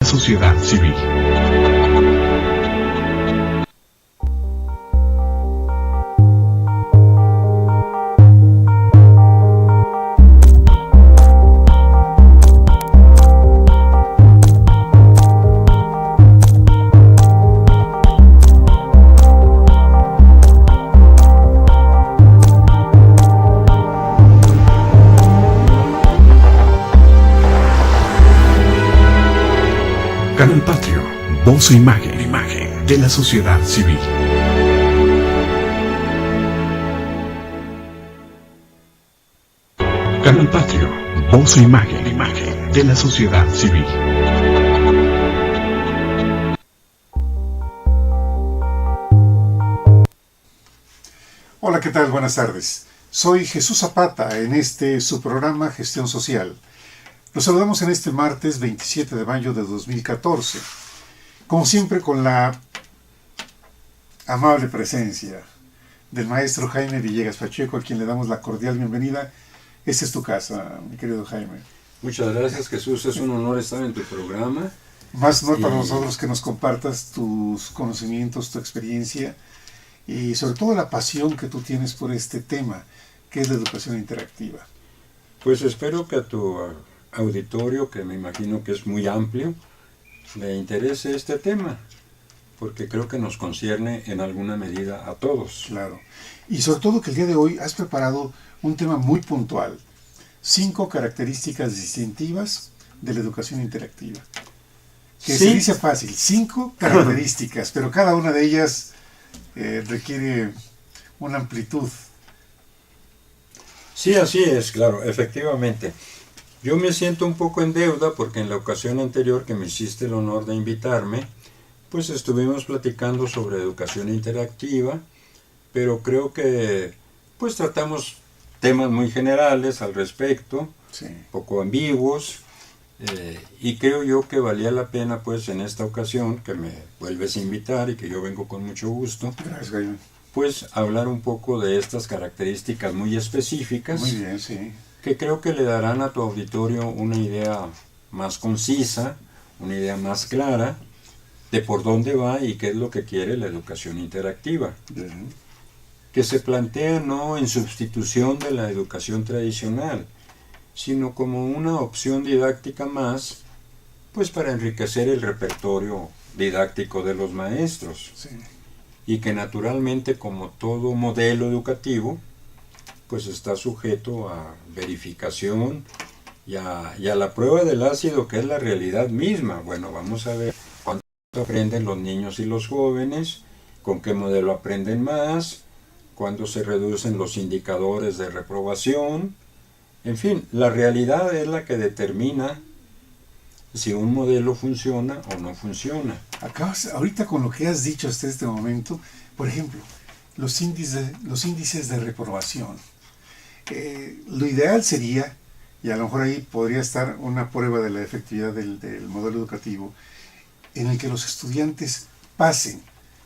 Sociedad civil. Canal Patrio, voz e imagen de la sociedad civil. Canal Patrio, voz e imagen de la sociedad civil. Hola, ¿qué tal? Buenas tardes. Soy Jesús Zapata en su programa Gestión Social. Los saludamos en este martes 27 de mayo de 2014, como siempre con la amable presencia del maestro Jaime Villegas Pacheco, a quien le damos la cordial bienvenida. Esta es tu casa, mi querido Jaime. Muchas gracias, Jesús, es un honor estar en tu programa. Más honor para nosotros que nos compartas tus conocimientos, tu experiencia y sobre todo la pasión que tú tienes por este tema, que es la educación interactiva. Pues espero que a tu auditorio, que me imagino que es muy amplio, le interese este tema, porque creo que nos concierne en alguna medida a todos. Claro. Y sobre todo que el día de hoy has preparado un tema muy puntual. 5 características distintivas de la educación interactiva. Que sí. Se dice fácil, 5 características, pero cada una de ellas requiere una amplitud. Sí, así es, claro, efectivamente. Yo me siento un poco en deuda porque en la ocasión anterior que me hiciste el honor de invitarme, pues estuvimos platicando sobre educación interactiva, pero creo que pues tratamos temas muy generales al respecto, Sí. poco ambiguos, y creo yo que valía la pena pues en esta ocasión que me vuelves a invitar y que yo vengo con mucho gusto, Gracias, Jaime. pues hablar un poco de estas características muy específicas. Muy bien, sí. Que creo que le darán a tu auditorio una idea más concisa, una idea más clara de por dónde va y qué es lo que quiere la educación interactiva, Bien. que se plantea no en sustitución de la educación tradicional, sino como una opción didáctica más, pues para enriquecer el repertorio didáctico de los maestros, Sí. y que naturalmente, como todo modelo educativo, pues está sujeto a verificación y a la prueba del ácido, que es la realidad misma. Bueno, vamos a ver cuánto aprenden los niños y los jóvenes, con qué modelo aprenden más, cuándo se reducen los indicadores de reprobación. En fin, la realidad es la que determina si un modelo funciona o no funciona. Ahorita con lo que has dicho hasta este momento, por ejemplo, los índices de reprobación. Lo ideal sería, y a lo mejor ahí podría estar una prueba de la efectividad del modelo educativo, en el que los estudiantes pasen,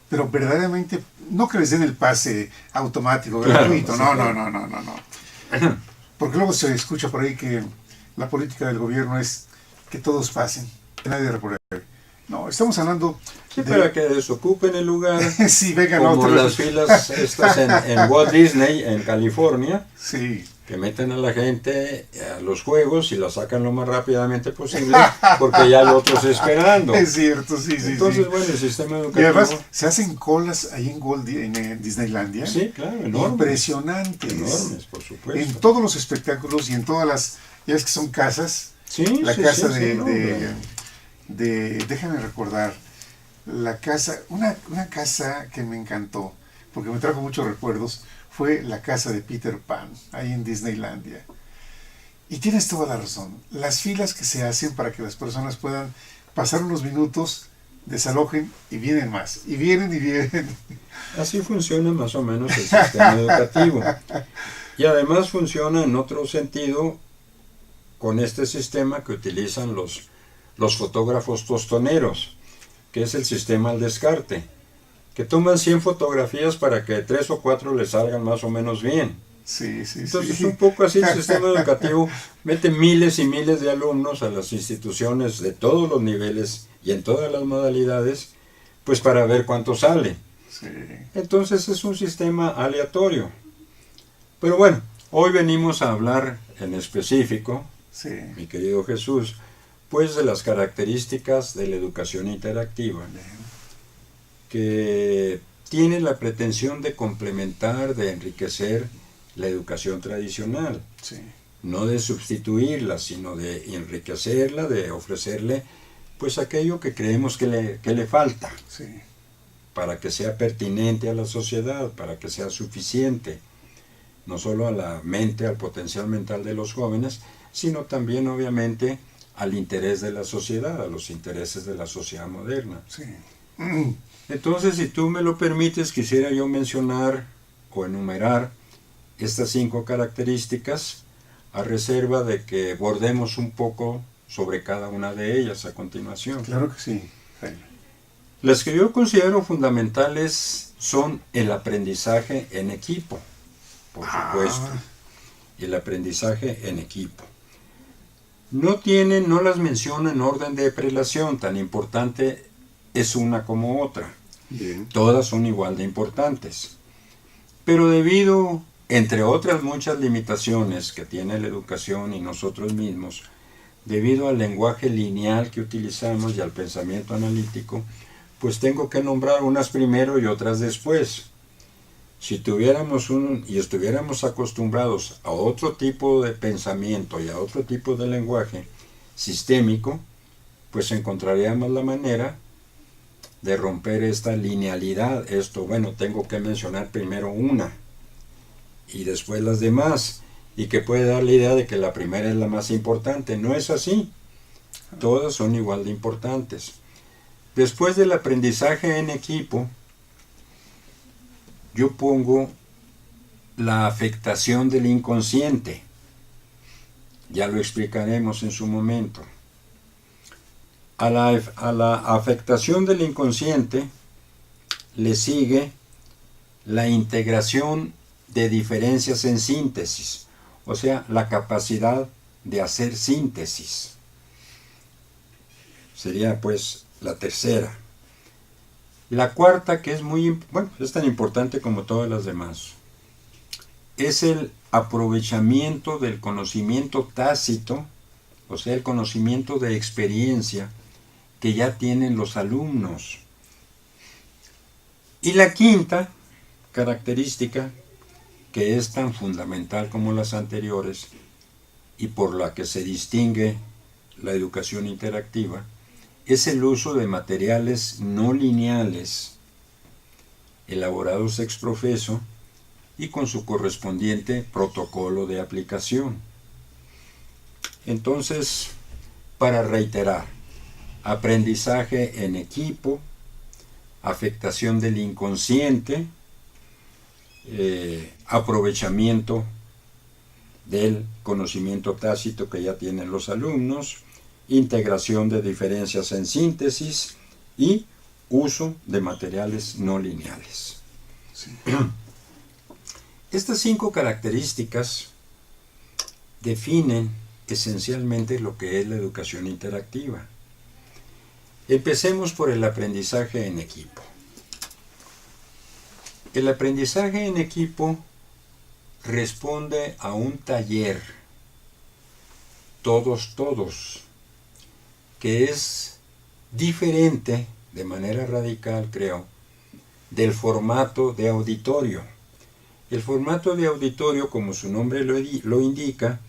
pero verdaderamente, no que les den el pase automático, gratuito, claro, no. Porque luego se escucha por ahí que la política del gobierno es que todos pasen, que nadie repruebe. No, estamos hablando sí, para que desocupen el lugar. Sí, vengan como otros. las filas estas en Walt Disney, en California, Sí. que meten a la gente a los juegos y la sacan lo más rápidamente posible porque ya el otro está esperando. Es cierto, sí. Entonces, Sí. bueno, el sistema Y educativo... además se hacen colas ahí en Disneylandia. Sí, claro, enormes. Impresionantes. Enormes, por supuesto. En todos los espectáculos y en todas las... Ya ves que son casas. Sí, La sí, casa sí, no, déjame recordar, la casa, una casa que me encantó, porque me trajo muchos recuerdos, fue la casa de Peter Pan, ahí en Disneylandia. Y tienes toda la razón, las filas que se hacen para que las personas puedan pasar unos minutos, desalojen y vienen más, y vienen. Así funciona más o menos el sistema educativo. Y además funciona en otro sentido con este sistema que utilizan los fotógrafos tostoneros, que es el sistema al descarte, que toman 100 fotografías para que 3 o 4 les salgan más o menos bien. Sí, sí, Entonces, sí. un poco así el sistema educativo mete miles y miles de alumnos a las instituciones de todos los niveles y en todas las modalidades, pues para ver cuánto sale. Sí, Entonces es un sistema aleatorio. Pero bueno, hoy venimos a hablar en específico, sí. mi querido Jesús, pues de las características de la educación interactiva, que tiene la pretensión de complementar, de enriquecer la educación tradicional, Sí, no de sustituirla, sino de enriquecerla, de ofrecerle pues aquello que creemos que le falta, sí, para que sea pertinente a la sociedad, para que sea suficiente, no solo a la mente, al potencial mental de los jóvenes, sino también obviamente al interés de la sociedad, a los intereses de la sociedad moderna. sí. Entonces, si tú me lo permites, quisiera yo mencionar o enumerar estas 5 características a reserva de que bordemos un poco sobre cada una de ellas a continuación. Claro que sí, Jaime. Las que yo considero fundamentales son el aprendizaje en equipo, por supuesto, el aprendizaje en equipo. No las menciono en orden de prelación, tan importante es una como otra. Bien. Todas son igual de importantes. Pero debido, entre otras muchas limitaciones que tiene la educación y nosotros mismos, debido al lenguaje lineal que utilizamos y al pensamiento analítico, pues tengo que nombrar unas primero y otras después. Si tuviéramos y estuviéramos acostumbrados a otro tipo de pensamiento y a otro tipo de lenguaje sistémico, pues encontraríamos la manera de romper esta linealidad. Tengo que mencionar primero una y después las demás, y que puede dar la idea de que la primera es la más importante. No es así. Todas son igual de importantes. Después del aprendizaje en equipo, yo pongo la afectación del inconsciente. Ya lo explicaremos en su momento. A la afectación del inconsciente le sigue la integración de diferencias en síntesis, o sea, la capacidad de hacer síntesis. Sería pues la tercera. La cuarta, que es es tan importante como todas las demás, es el aprovechamiento del conocimiento tácito, o sea, el conocimiento de experiencia que ya tienen los alumnos. Y la quinta característica, que es tan fundamental como las anteriores y por la que se distingue la educación interactiva, es el uso de materiales no lineales, elaborados ex professo y con su correspondiente protocolo de aplicación. Entonces, para reiterar, aprendizaje en equipo, afectación del inconsciente, aprovechamiento del conocimiento tácito que ya tienen los alumnos, integración de diferencias en síntesis y uso de materiales no lineales. Sí. Estas 5 características definen esencialmente lo que es la educación interactiva. Empecemos por el aprendizaje en equipo. El aprendizaje en equipo responde a un taller, todos, que es diferente de manera radical, creo, del formato de auditorio. El formato de auditorio, como su nombre lo indica,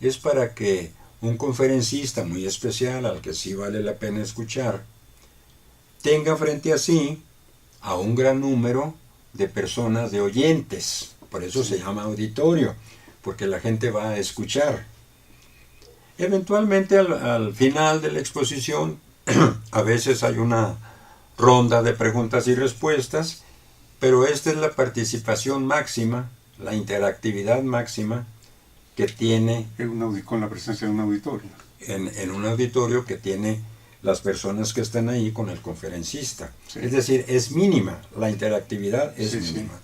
es para que un conferencista muy especial, al que sí vale la pena escuchar, tenga frente a sí a un gran número de personas, de oyentes. Por eso se llama auditorio, porque la gente va a escuchar. Eventualmente al final de la exposición a veces hay una ronda de preguntas y respuestas, pero esta es la participación máxima, la interactividad máxima que tiene Con la presencia de un auditorio. en un auditorio que tiene las personas que están ahí con el conferencista. Sí. Es decir, es mínima, la interactividad es Sí, mínima.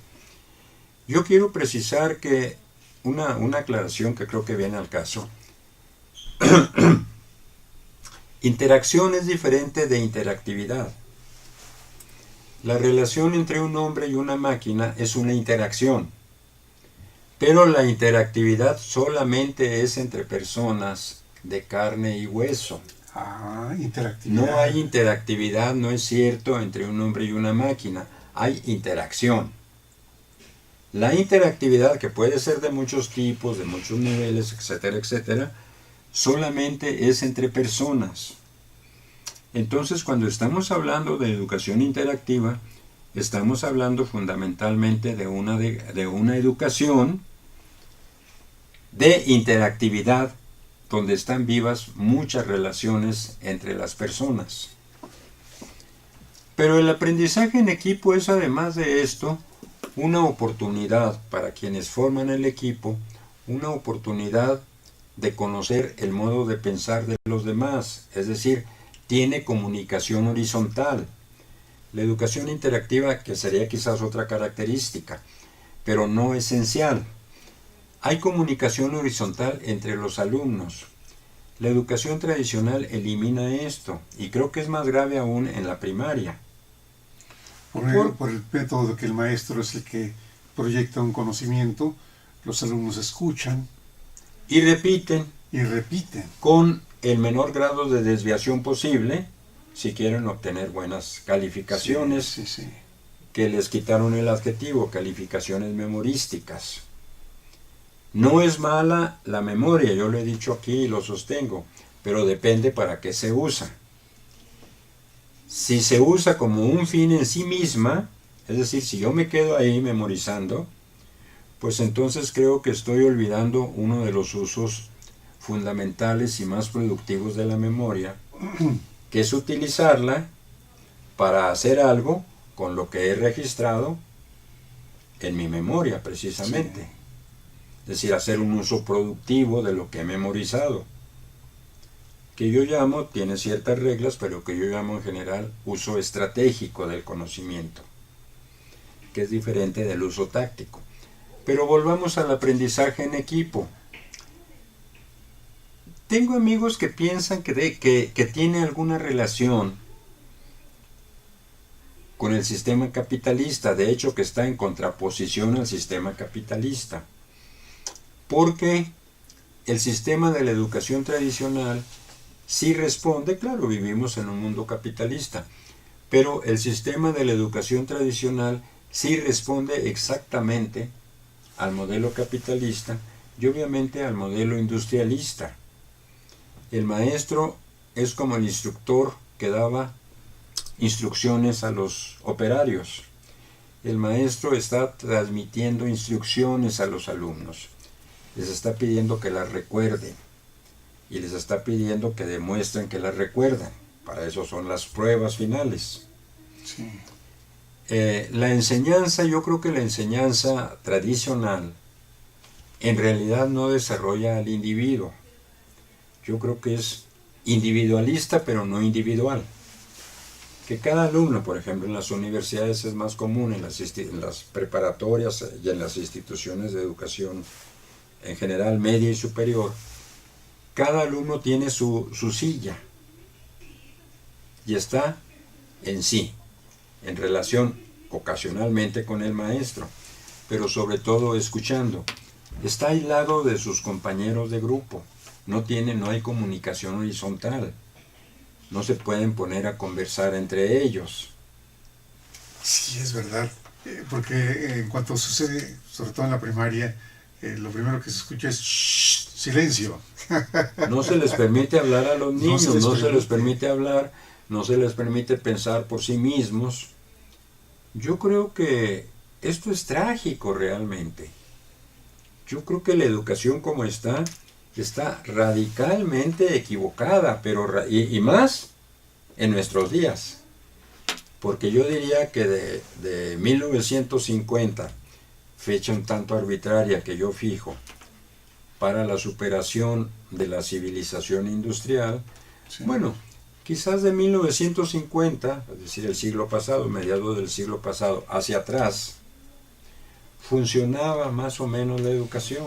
Yo quiero precisar que una aclaración que creo que viene al caso. Interacción es diferente de interactividad. La relación entre un hombre y una máquina es una interacción, pero la interactividad solamente es entre personas de carne y hueso. Interactividad. No hay interactividad, no es cierto, entre un hombre y una máquina. Hay interacción. La interactividad, que puede ser de muchos tipos, de muchos niveles, etcétera, etcétera, solamente es entre personas. Entonces, cuando estamos hablando de educación interactiva, estamos hablando fundamentalmente de una educación de interactividad, donde están vivas muchas relaciones entre las personas. Pero el aprendizaje en equipo es, además de esto, una oportunidad para quienes forman el equipo, una oportunidad de conocer el modo de pensar de los demás, es decir, tiene comunicación horizontal. La educación interactiva, que sería quizás otra característica, pero no esencial. Hay comunicación horizontal entre los alumnos. La educación tradicional elimina esto, y creo que es más grave aún en la primaria. Por el método de que el maestro es el que proyecta un conocimiento, los alumnos escuchan Y repiten y repiten. con el menor grado de desviación posible, si quieren obtener buenas calificaciones, Sí. que les quitaron el adjetivo, calificaciones memorísticas. No es mala la memoria, yo lo he dicho aquí y lo sostengo, pero depende para qué se usa. Si se usa como un fin en sí misma, es decir, si yo me quedo ahí memorizando, pues entonces creo que estoy olvidando uno de los usos fundamentales y más productivos de la memoria, que es utilizarla para hacer algo con lo que he registrado en mi memoria, precisamente. Sí. Es decir, hacer un uso productivo de lo que he memorizado, que yo llamo, tiene ciertas reglas, pero que yo llamo en general uso estratégico del conocimiento, que es diferente del uso táctico. Pero volvamos al aprendizaje en equipo. Tengo amigos que piensan que tiene alguna relación con el sistema capitalista, de hecho que está en contraposición al sistema capitalista, porque el sistema de la educación tradicional sí responde, claro, vivimos en un mundo capitalista, pero el sistema de la educación tradicional sí responde exactamente al modelo capitalista y obviamente al modelo industrialista. El maestro es como el instructor que daba instrucciones a los operarios. El maestro está transmitiendo instrucciones a los alumnos. Les está pidiendo que las recuerden y les está pidiendo que demuestren que las recuerdan. Para eso son las pruebas finales. Sí. La enseñanza, yo creo que la enseñanza tradicional en realidad no desarrolla al individuo. Yo creo que es individualista, pero no individual. Que cada alumno, por ejemplo, en las universidades es más común, en las preparatorias y en las instituciones de educación en general media y superior, cada alumno tiene su silla y está en sí, en relación ocasionalmente con el maestro, pero sobre todo escuchando. Está aislado de sus compañeros de grupo, no hay comunicación horizontal, no se pueden poner a conversar entre ellos. Sí, es verdad, porque en cuanto sucede, sobre todo en la primaria, lo primero que se escucha es "Shh, silencio". No se les permite hablar a los niños, no se les permite. permite hablar, no se les permite pensar por sí mismos. Yo creo que esto es trágico realmente. Yo creo que la educación como está radicalmente equivocada, pero y más en nuestros días. Porque yo diría que de 1950, fecha un tanto arbitraria que yo fijo, para la superación de la civilización industrial, Sí. bueno, quizás de 1950, es decir, el siglo pasado, mediados del siglo pasado, hacia atrás, funcionaba más o menos la educación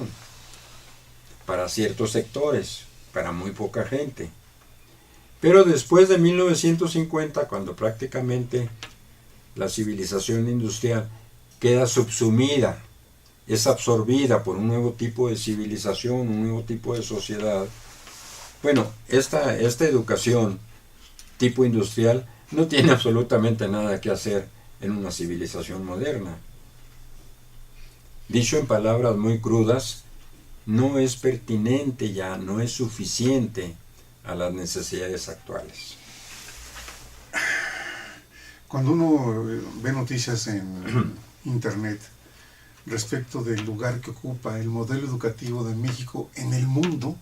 para ciertos sectores, para muy poca gente. Pero después de 1950, cuando prácticamente la civilización industrial queda subsumida, es absorbida por un nuevo tipo de civilización, un nuevo tipo de sociedad, bueno, esta educación tipo industrial no tiene absolutamente nada que hacer en una civilización moderna. Dicho en palabras muy crudas, no es pertinente ya, no es suficiente a las necesidades actuales. Cuando uno ve noticias en internet respecto del lugar que ocupa el modelo educativo de México en el mundo,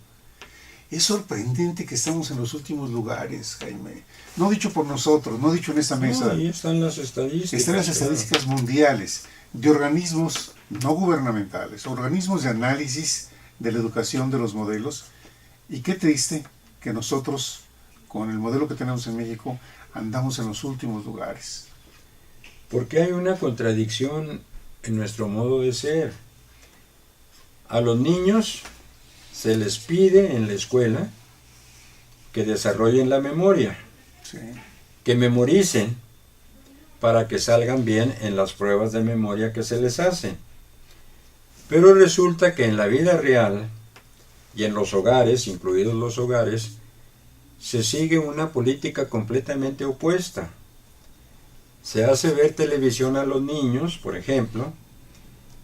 es sorprendente que estamos en los últimos lugares, Jaime. No dicho por nosotros, no dicho en esta mesa. No, ahí están las estadísticas. Están las estadísticas mundiales de organismos no gubernamentales, organismos de análisis de la educación de los modelos. Y qué triste que nosotros, con el modelo que tenemos en México, andamos en los últimos lugares. Porque hay una contradicción en nuestro modo de ser. A los niños se les pide en la escuela que desarrollen la memoria, Sí. que memoricen para que salgan bien en las pruebas de memoria que se les hacen. Pero resulta que en la vida real y en los hogares, incluidos los hogares, se sigue una política completamente opuesta. Se hace ver televisión a los niños, por ejemplo,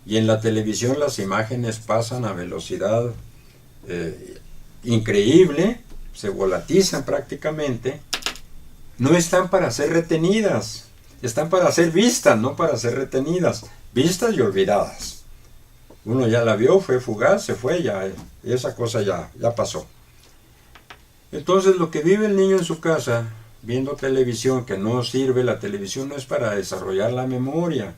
y en la televisión las imágenes pasan a velocidad increíble, se volatizan prácticamente. No están para ser retenidas, están para ser vistas, no para ser retenidas, vistas y olvidadas. Uno ya la vio, fue fugaz, se fue, ya esa cosa ya pasó. Entonces lo que vive el niño en su casa, viendo televisión que no sirve, la televisión no es para desarrollar la memoria.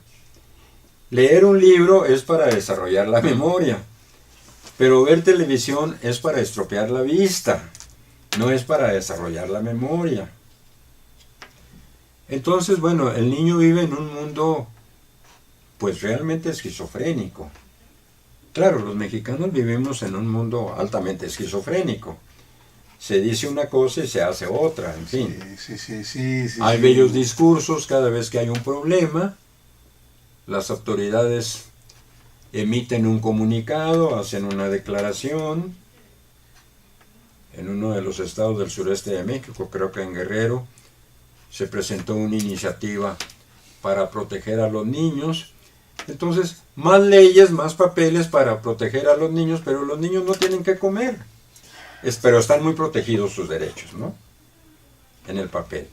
Leer un libro es para desarrollar la memoria, pero ver televisión es para estropear la vista, no es para desarrollar la memoria. Entonces, bueno, el niño vive en un mundo pues realmente esquizofrénico. Claro, los mexicanos vivimos en un mundo altamente esquizofrénico. Se dice una cosa y se hace otra, en fin. Sí, Hay bellos discursos cada vez que hay un problema. Las autoridades emiten un comunicado, hacen una declaración. En uno de los estados del sureste de México, creo que en Guerrero, se presentó una iniciativa para proteger a los niños. Entonces, más leyes, más papeles para proteger a los niños, pero los niños no tienen que comer. Pero están muy protegidos sus derechos, ¿no? En el papel.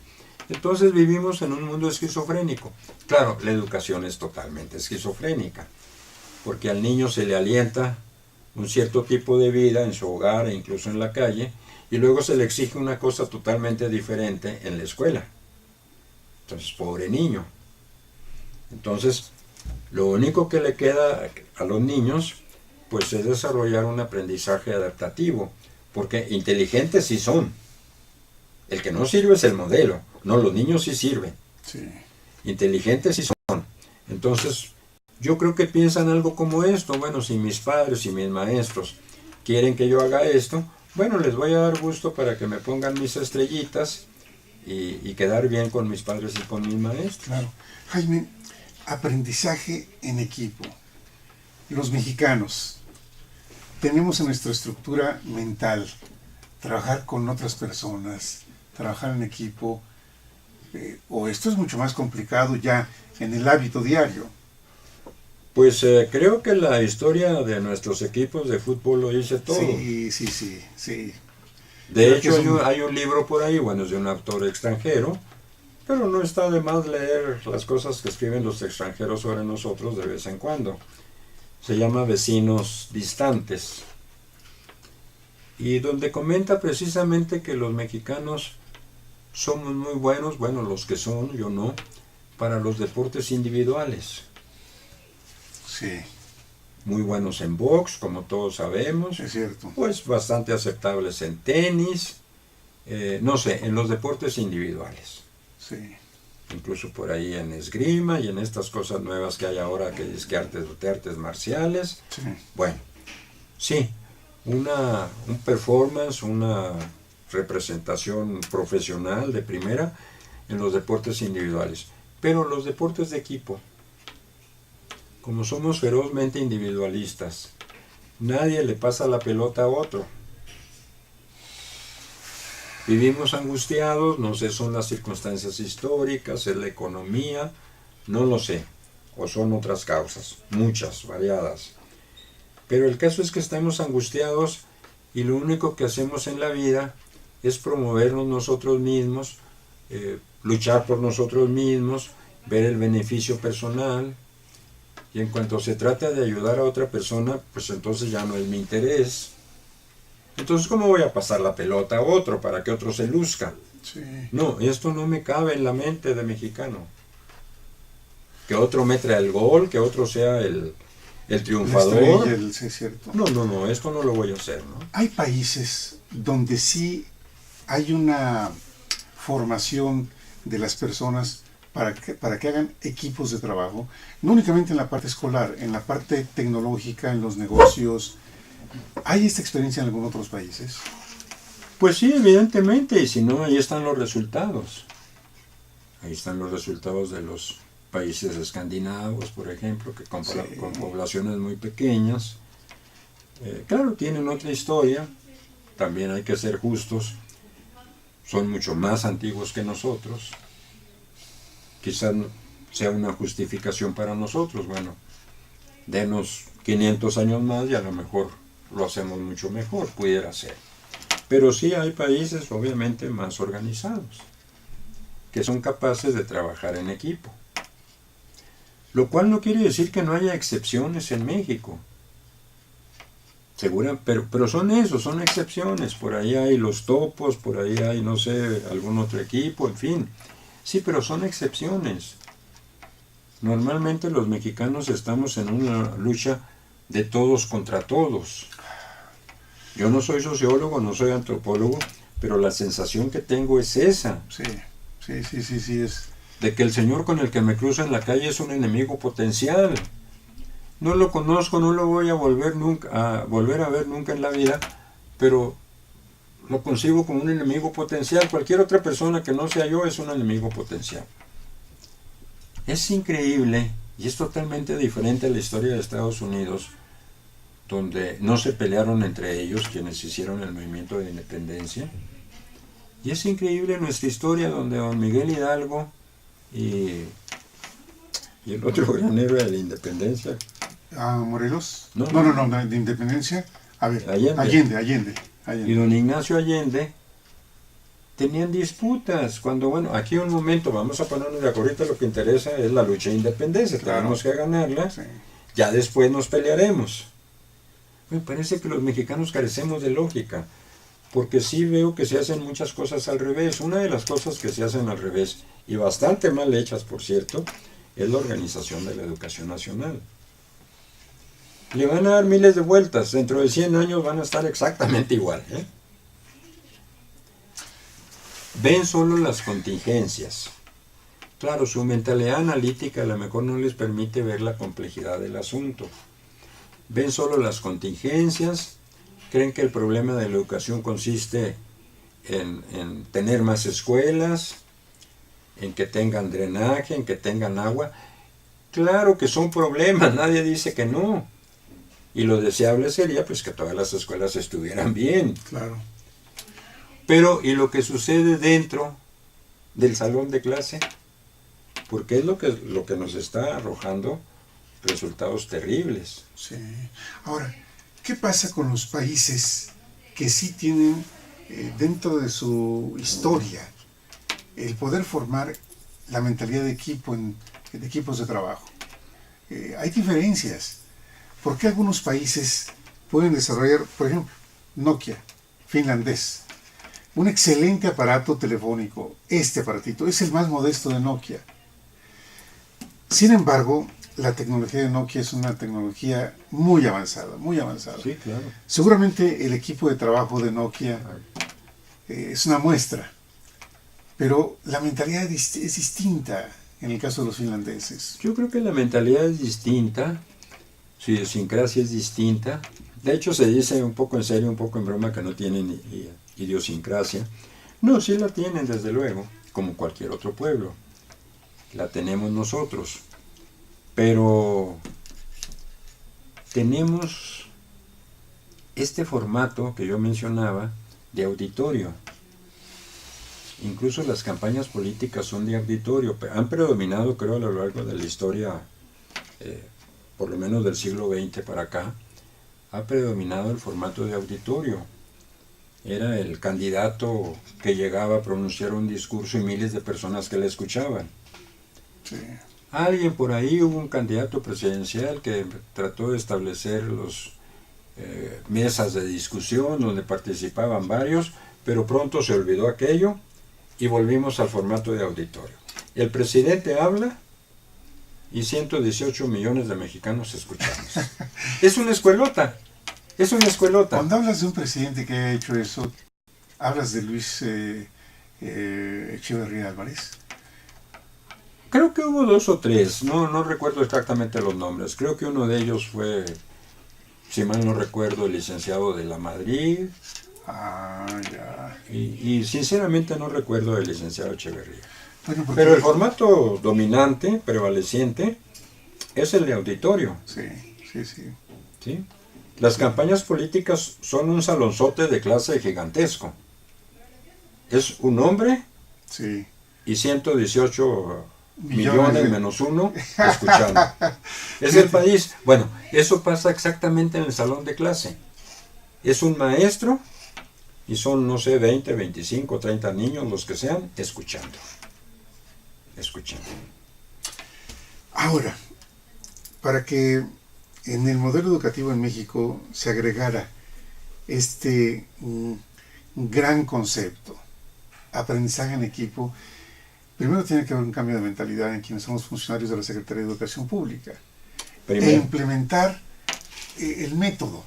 Entonces vivimos en un mundo esquizofrénico. Claro, la educación es totalmente esquizofrénica, porque al niño se le alienta un cierto tipo de vida en su hogar e incluso en la calle, y luego se le exige una cosa totalmente diferente en la escuela. Entonces, pobre niño. Entonces, lo único que le queda a los niños, pues es desarrollar un aprendizaje adaptativo, porque inteligentes sí son. El que no sirve es el modelo. No, los niños sí sirven. Sí. Inteligentes sí son. Entonces, yo creo que piensan algo como esto. Bueno, si mis padres y mis maestros quieren que yo haga esto, bueno, les voy a dar gusto para que me pongan mis estrellitas y quedar bien con mis padres y con mis maestros. Claro. Jaime, aprendizaje en equipo. Los mexicanos tenemos en nuestra estructura mental trabajar con otras personas, trabajar en equipo, o esto es mucho más complicado ya en el hábito diario. Pues creo que la historia de nuestros equipos de fútbol lo dice todo. Sí. De Creo hecho, hay un libro por ahí, bueno, es de un autor extranjero, pero no está de más leer las cosas que escriben los extranjeros sobre nosotros de vez en cuando. Se llama Vecinos Distantes, y donde comenta precisamente que los mexicanos somos muy buenos, bueno, los que son, yo no, para los deportes individuales. Sí, Muy buenos en box, como todos sabemos. es cierto. Pues bastante aceptables en tenis, no sé, en los deportes individuales. Sí. incluso por ahí en esgrima y en estas cosas nuevas que hay ahora, que es que artes marciales. Sí. Bueno, sí, un performance, una representación profesional de primera en los deportes individuales. Pero los deportes de equipo, como somos ferozmente individualistas, nadie le pasa la pelota a otro. Vivimos angustiados, no sé, son las circunstancias históricas, es la economía, no lo sé, o son otras causas, muchas, variadas. Pero el caso es que estamos angustiados y lo único que hacemos en la vida es promovernos nosotros mismos, luchar por nosotros mismos, ver el beneficio personal, y en cuanto se trata de ayudar a otra persona, pues entonces ya no es mi interés. Entonces, ¿cómo voy a pasar la pelota a otro para que otro se luzca? Sí. No, esto no me cabe en la mente de mexicano. Que otro meta el gol, que otro sea el triunfador. Sí, es cierto. No, esto no lo voy a hacer, ¿no? Hay países donde sí hay una formación de las personas para que hagan equipos de trabajo, no únicamente en la parte escolar, en la parte tecnológica, en los negocios. ¿Hay esta experiencia en algunos otros países? Pues sí, evidentemente, y si no, ahí están los resultados. Ahí están los resultados de los países escandinavos, por ejemplo, que con poblaciones muy pequeñas. Claro, tienen otra historia, también hay que ser justos, son mucho más antiguos que nosotros. Quizás sea una justificación para nosotros, bueno, denos 500 años más y a lo mejor lo hacemos mucho mejor, pudiera ser. Pero sí hay países obviamente más organizados, que son capaces de trabajar en equipo. Lo cual no quiere decir que no haya excepciones en México. Pero son excepciones. Por ahí hay los Topos, por ahí hay, no sé, algún otro equipo, en fin. Sí, pero son excepciones. Normalmente los mexicanos estamos en una lucha de todos contra todos. Yo no soy sociólogo, no soy antropólogo, pero la sensación que tengo es esa. Sí, es. De que el señor con el que me cruzo en la calle es un enemigo potencial. No lo conozco, no lo voy a volver a ver nunca en la vida, pero lo concibo como un enemigo potencial. Cualquier otra persona que no sea yo es un enemigo potencial. Es increíble y es totalmente diferente a la historia de Estados Unidos, donde no se pelearon entre ellos quienes hicieron el movimiento de independencia. Y es increíble nuestra historia, donde don Miguel Hidalgo y el otro gran héroe de la independencia. ¿Morelos? No, de independencia. A ver, Allende. Y don Ignacio Allende tenían disputas. Cuando, bueno, aquí un momento, vamos a ponernos de acuerdo, ahorita lo que interesa es la lucha de independencia, claro. Tenemos que ganarla, sí. Ya después nos pelearemos. Me parece que los mexicanos carecemos de lógica, porque sí veo que se hacen muchas cosas al revés. Una de las cosas que se hacen al revés, y bastante mal hechas, por cierto, es la organización de la educación nacional. Le van a dar miles de vueltas, dentro de 100 años van a estar exactamente igual, ¿eh? Ven solo las contingencias. Claro, su mentalidad analítica a lo mejor no les permite ver la complejidad del asunto. Ven solo las contingencias, creen que el problema de la educación consiste en tener más escuelas, en que tengan drenaje, en que tengan agua. Claro que son problemas, nadie dice que no. Y lo deseable sería pues que todas las escuelas estuvieran bien. Claro. Pero, ¿y lo que sucede dentro del salón de clase? Porque es lo que nos está arrojando resultados terribles. Sí. Ahora, ¿qué pasa con los países que sí tienen dentro de su historia el poder formar la mentalidad de equipo de equipos de trabajo? Hay diferencias. ¿Por qué algunos países pueden desarrollar, por ejemplo, Nokia, finlandés, un excelente aparato telefónico? Este aparatito es el más modesto de Nokia. Sin embargo, la tecnología de Nokia es una tecnología muy avanzada, muy avanzada. Sí, claro. Seguramente el equipo de trabajo de Nokia es una muestra, pero la mentalidad es distinta en el caso de los finlandeses. Yo creo que la mentalidad es distinta, su idiosincrasia es distinta. De hecho, se dice un poco en serio, un poco en broma, que no tienen idiosincrasia. No, sí la tienen, desde luego, como cualquier otro pueblo. La tenemos nosotros. Pero tenemos este formato que yo mencionaba de auditorio. Incluso las campañas políticas son de auditorio. Han predominado, creo, a lo largo de la historia, por lo menos del siglo XX para acá, ha predominado el formato de auditorio. Era el candidato que llegaba a pronunciar un discurso y miles de personas que le escuchaban. Sí. Alguien por ahí, hubo un candidato presidencial que trató de establecer los mesas de discusión donde participaban varios, pero pronto se olvidó aquello y volvimos al formato de auditorio. El presidente habla y 118 millones de mexicanos escuchamos. Es una escuelota, es una escuelota. Cuando hablas de un presidente que haya hecho eso, hablas de Luis Echeverría Álvarez. Creo que hubo 2 o 3, no recuerdo exactamente los nombres. Creo que uno de ellos fue, si mal no recuerdo, el licenciado de la Madrid. Ah, ya. Y sinceramente no recuerdo del licenciado Echeverría. Bueno, porque... Pero el formato dominante, prevaleciente, es el de auditorio. Sí, sí, sí. ¿Sí? Las campañas políticas son un salonzote de clase gigantesco. Es un hombre Sí. y 118 Millones millones de- menos uno escuchando. Es el país. Bueno, eso pasa exactamente en el salón de clase. Es un maestro y son, no sé, 20, 25, 30 niños, los que sean, escuchando. Escuchando. Ahora, para que en el modelo educativo en México se agregara este gran concepto, aprendizaje en equipo, primero tiene que haber un cambio de mentalidad en quienes somos funcionarios de la Secretaría de Educación Pública. E Primero, implementar el método,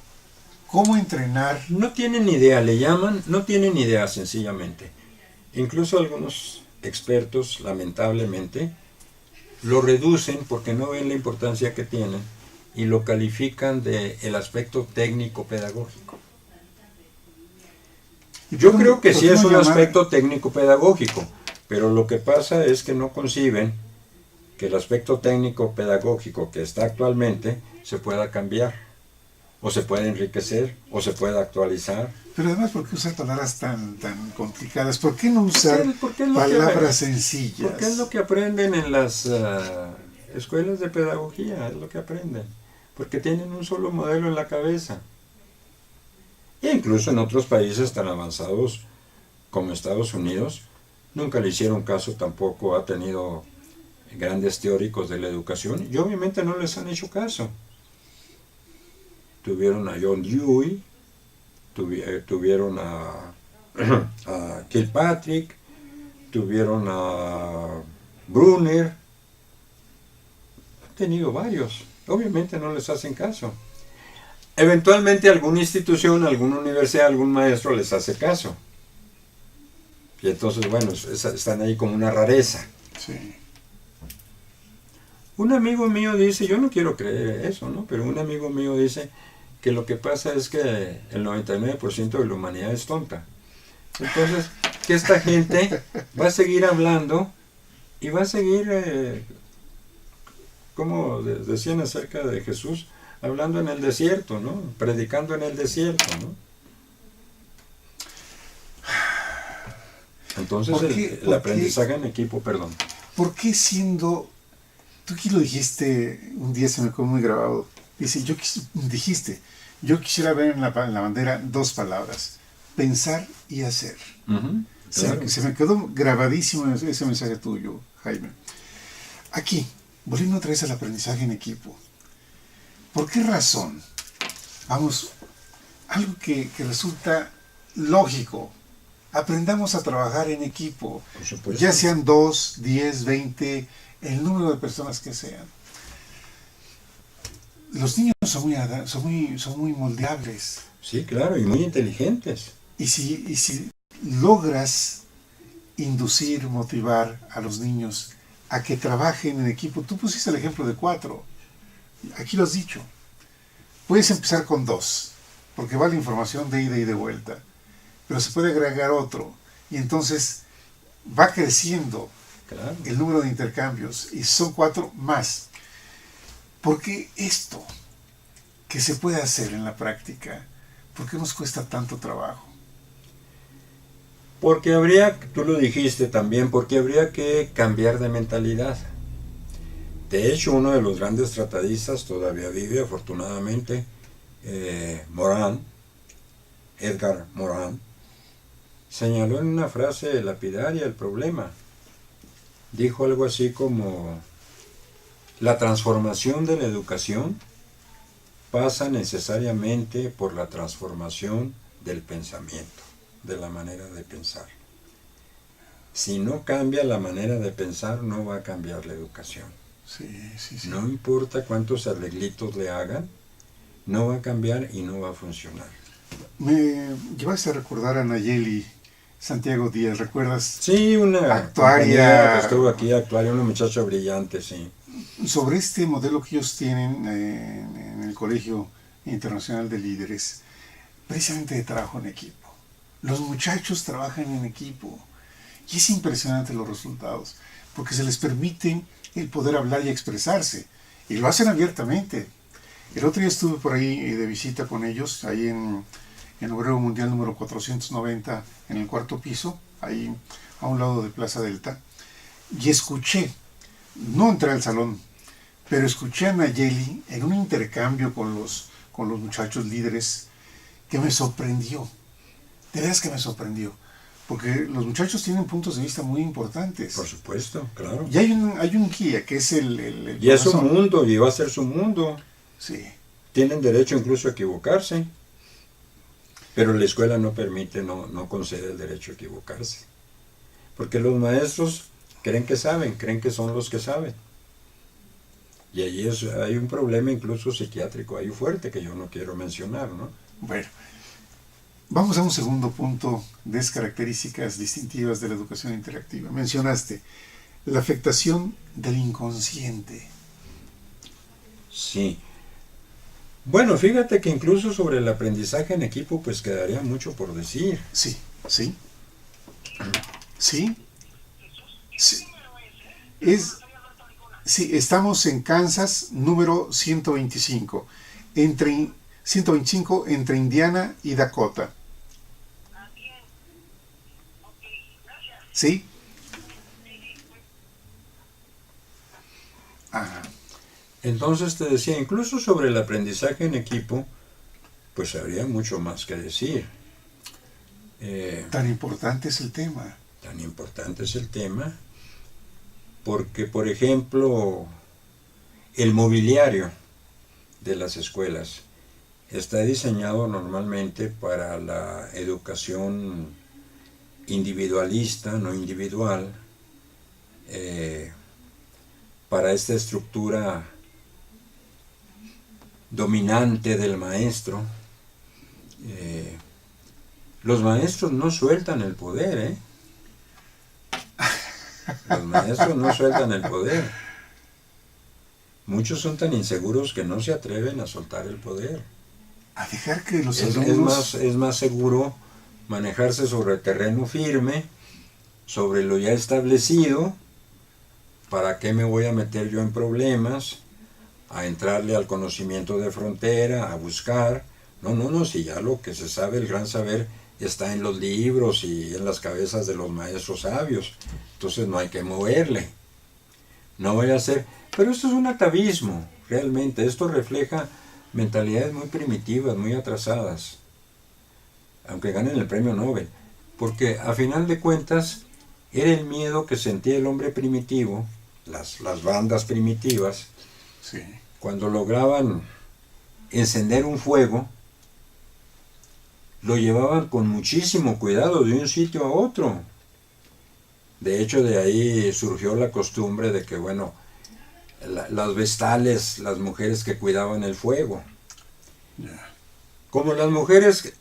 cómo entrenar. no tienen idea, le llaman, no tienen idea sencillamente. Incluso algunos expertos, lamentablemente, lo reducen porque no ven la importancia que tiene y lo califican de el aspecto técnico-pedagógico. Yo creo que sí es un aspecto técnico-pedagógico, pero lo que pasa es que no conciben que el aspecto técnico-pedagógico que está actualmente se pueda cambiar, o se puede enriquecer, o se pueda actualizar. Pero además, ¿por qué usar palabras tan complicadas? ¿Por qué no usar Porque es lo palabras sencillas? Porque es lo que aprenden en las escuelas de pedagogía, es lo que aprenden. Porque tienen un solo modelo en la cabeza. E incluso en otros países tan avanzados como Estados Unidos, nunca le hicieron caso tampoco, ha tenido grandes teóricos de la educación y obviamente no les han hecho caso. Tuvieron a John Dewey, tuvieron a Kilpatrick, tuvieron a Brunner, han tenido varios, obviamente no les hacen caso. Eventualmente alguna institución, alguna universidad, algún maestro les hace caso. Y entonces, bueno, están ahí como una rareza. Sí. Un amigo mío dice, yo no quiero creer eso, ¿no? Pero un amigo mío dice que lo que pasa es que el 99% de la humanidad es tonta. Entonces, que esta gente va a seguir hablando y va a seguir, como decían acerca de Jesús, hablando en el desierto, ¿no? Predicando en el desierto, ¿no? Entonces, el aprendizaje en equipo, perdón. ¿Por qué siendo... Tú aquí lo dijiste, un día se me quedó muy grabado. Dice, dijiste, yo quisiera ver en la bandera 2 palabras, pensar y hacer. Uh-huh, claro. Se me quedó grabadísimo ese mensaje tuyo, Jaime. Aquí, volviendo otra vez al aprendizaje en equipo. ¿Por qué razón? Vamos, algo que resulta lógico. Aprendamos a trabajar en equipo. Por supuesto. Ya sean 2, 10, 20, el número de personas que sean. Los niños son muy moldeables. Sí, claro, y muy inteligentes. Y si logras inducir, motivar a los niños a que trabajen en equipo. Tú pusiste el ejemplo de 4. Aquí lo has dicho. Puedes empezar con 2, porque va la información de ida y de vuelta. Pero se puede agregar otro. Y entonces va creciendo Claro. el número de intercambios. Y son 4 más. Porque esto que se puede hacer en la práctica, ¿por qué nos cuesta tanto trabajo? Porque habría, tú lo dijiste también, porque habría que cambiar de mentalidad. De hecho, uno de los grandes tratadistas todavía vive, afortunadamente, Edgar Morin, señaló en una frase lapidaria el problema. Dijo algo así como: la transformación de la educación pasa necesariamente por la transformación del pensamiento, de la manera de pensar. Si no cambia la manera de pensar, no va a cambiar la educación. Sí, sí, sí. No importa cuántos arreglitos le hagan, no va a cambiar y no va a funcionar. Me llevaste a recordar a Nayeli Santiago Díaz, ¿recuerdas? Sí, una Actuaria. compañera que estuvo aquí, actuaria, una muchacha brillante, sí. Sobre este modelo que ellos tienen en el Colegio Internacional de Líderes, precisamente de trabajo en equipo. Los muchachos trabajan en equipo y es impresionante los resultados, porque se les permite el poder hablar y expresarse, y lo hacen abiertamente. El otro día estuve por ahí de visita con ellos, ahí en Obrero Mundial número 490, en el 4º piso, ahí a un lado de Plaza Delta, y escuché, no entré al salón, pero escuché a Nayeli en un intercambio con los muchachos líderes que me sorprendió, de veras que me sorprendió, porque los muchachos tienen puntos de vista muy importantes. Por supuesto, claro. Y hay un guía que es el Y es su profesor. mundo, y va a ser su mundo. Sí, Tienen derecho incluso a equivocarse, pero la escuela no permite, no concede el derecho a equivocarse. Porque los maestros creen que saben, creen que son los que saben. Y allí hay un problema incluso psiquiátrico ahí fuerte que yo no quiero mencionar, ¿no? bueno. Vamos a un segundo punto de las características distintivas de la educación interactiva. Mencionaste la afectación del inconsciente. Sí. Bueno, fíjate que incluso sobre el aprendizaje en equipo, pues quedaría mucho por decir. Sí, sí, sí, sí. Sí, estamos en Kansas, número 125, entre 125 entre Indiana y Dakota. ¿Sí? Ajá. Entonces te decía, incluso sobre el aprendizaje en equipo, pues habría mucho más que decir. Tan importante es el tema. Tan importante es el tema, porque, por ejemplo, el mobiliario de las escuelas está diseñado normalmente para la educación individualista, no individual, para esta estructura dominante del maestro. Los maestros no sueltan el poder, ¿eh? Los maestros no sueltan el poder. Muchos son tan inseguros que no se atreven a soltar el poder. A dejar que los Es alumnos... más seguro manejarse sobre terreno firme, sobre lo ya establecido. ¿Para qué me voy a meter yo en problemas? A entrarle al conocimiento de frontera, a buscar. No, si ya lo que se sabe, el gran saber, está en los libros y en las cabezas de los maestros sabios. Entonces no hay que moverle. No voy a hacer... Pero esto es un atavismo, realmente. Esto refleja mentalidades muy primitivas, muy atrasadas. Aunque ganen el premio Nobel. Porque a final de cuentas, era el miedo que sentía el hombre primitivo, las bandas primitivas, Sí. cuando lograban encender un fuego, lo llevaban con muchísimo cuidado de un sitio a otro. De hecho, de ahí surgió la costumbre de que, bueno, las vestales, las mujeres que cuidaban el fuego. Yeah. Como las mujeres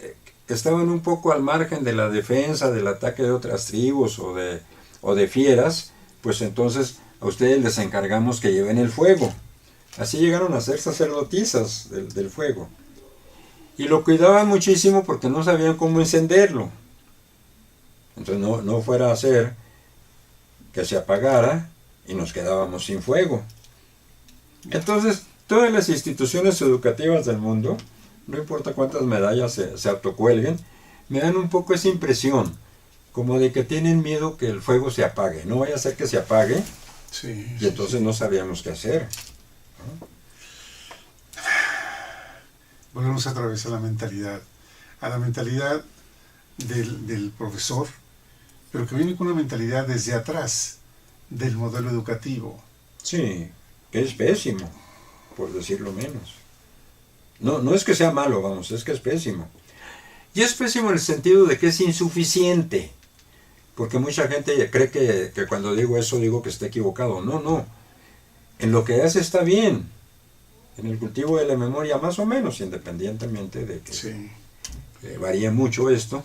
estaban un poco al margen de la defensa, del ataque de otras tribus o de fieras, pues entonces a ustedes les encargamos que lleven el fuego. Así llegaron a ser sacerdotisas del fuego. Y lo cuidaban muchísimo porque no sabían cómo encenderlo. Entonces no fuera a ser que se apagara y nos quedábamos sin fuego. Entonces, todas las instituciones educativas del mundo, no importa cuántas medallas se autocuelguen, me dan un poco esa impresión, como de que tienen miedo que el fuego se apague. No vaya a ser que se apague, Sí, y entonces no sabíamos qué hacer. Volvemos otra vez a la mentalidad del profesor, pero que viene con una mentalidad desde atrás del modelo educativo. Sí, que es pésimo, por decirlo menos. No es que sea malo, vamos, es que es pésimo. Y es pésimo en el sentido de que es insuficiente, porque mucha gente cree que cuando digo eso digo que está equivocado. No. En lo que hace está bien. En el cultivo de la memoria más o menos, independientemente de que Sí. Varía mucho esto.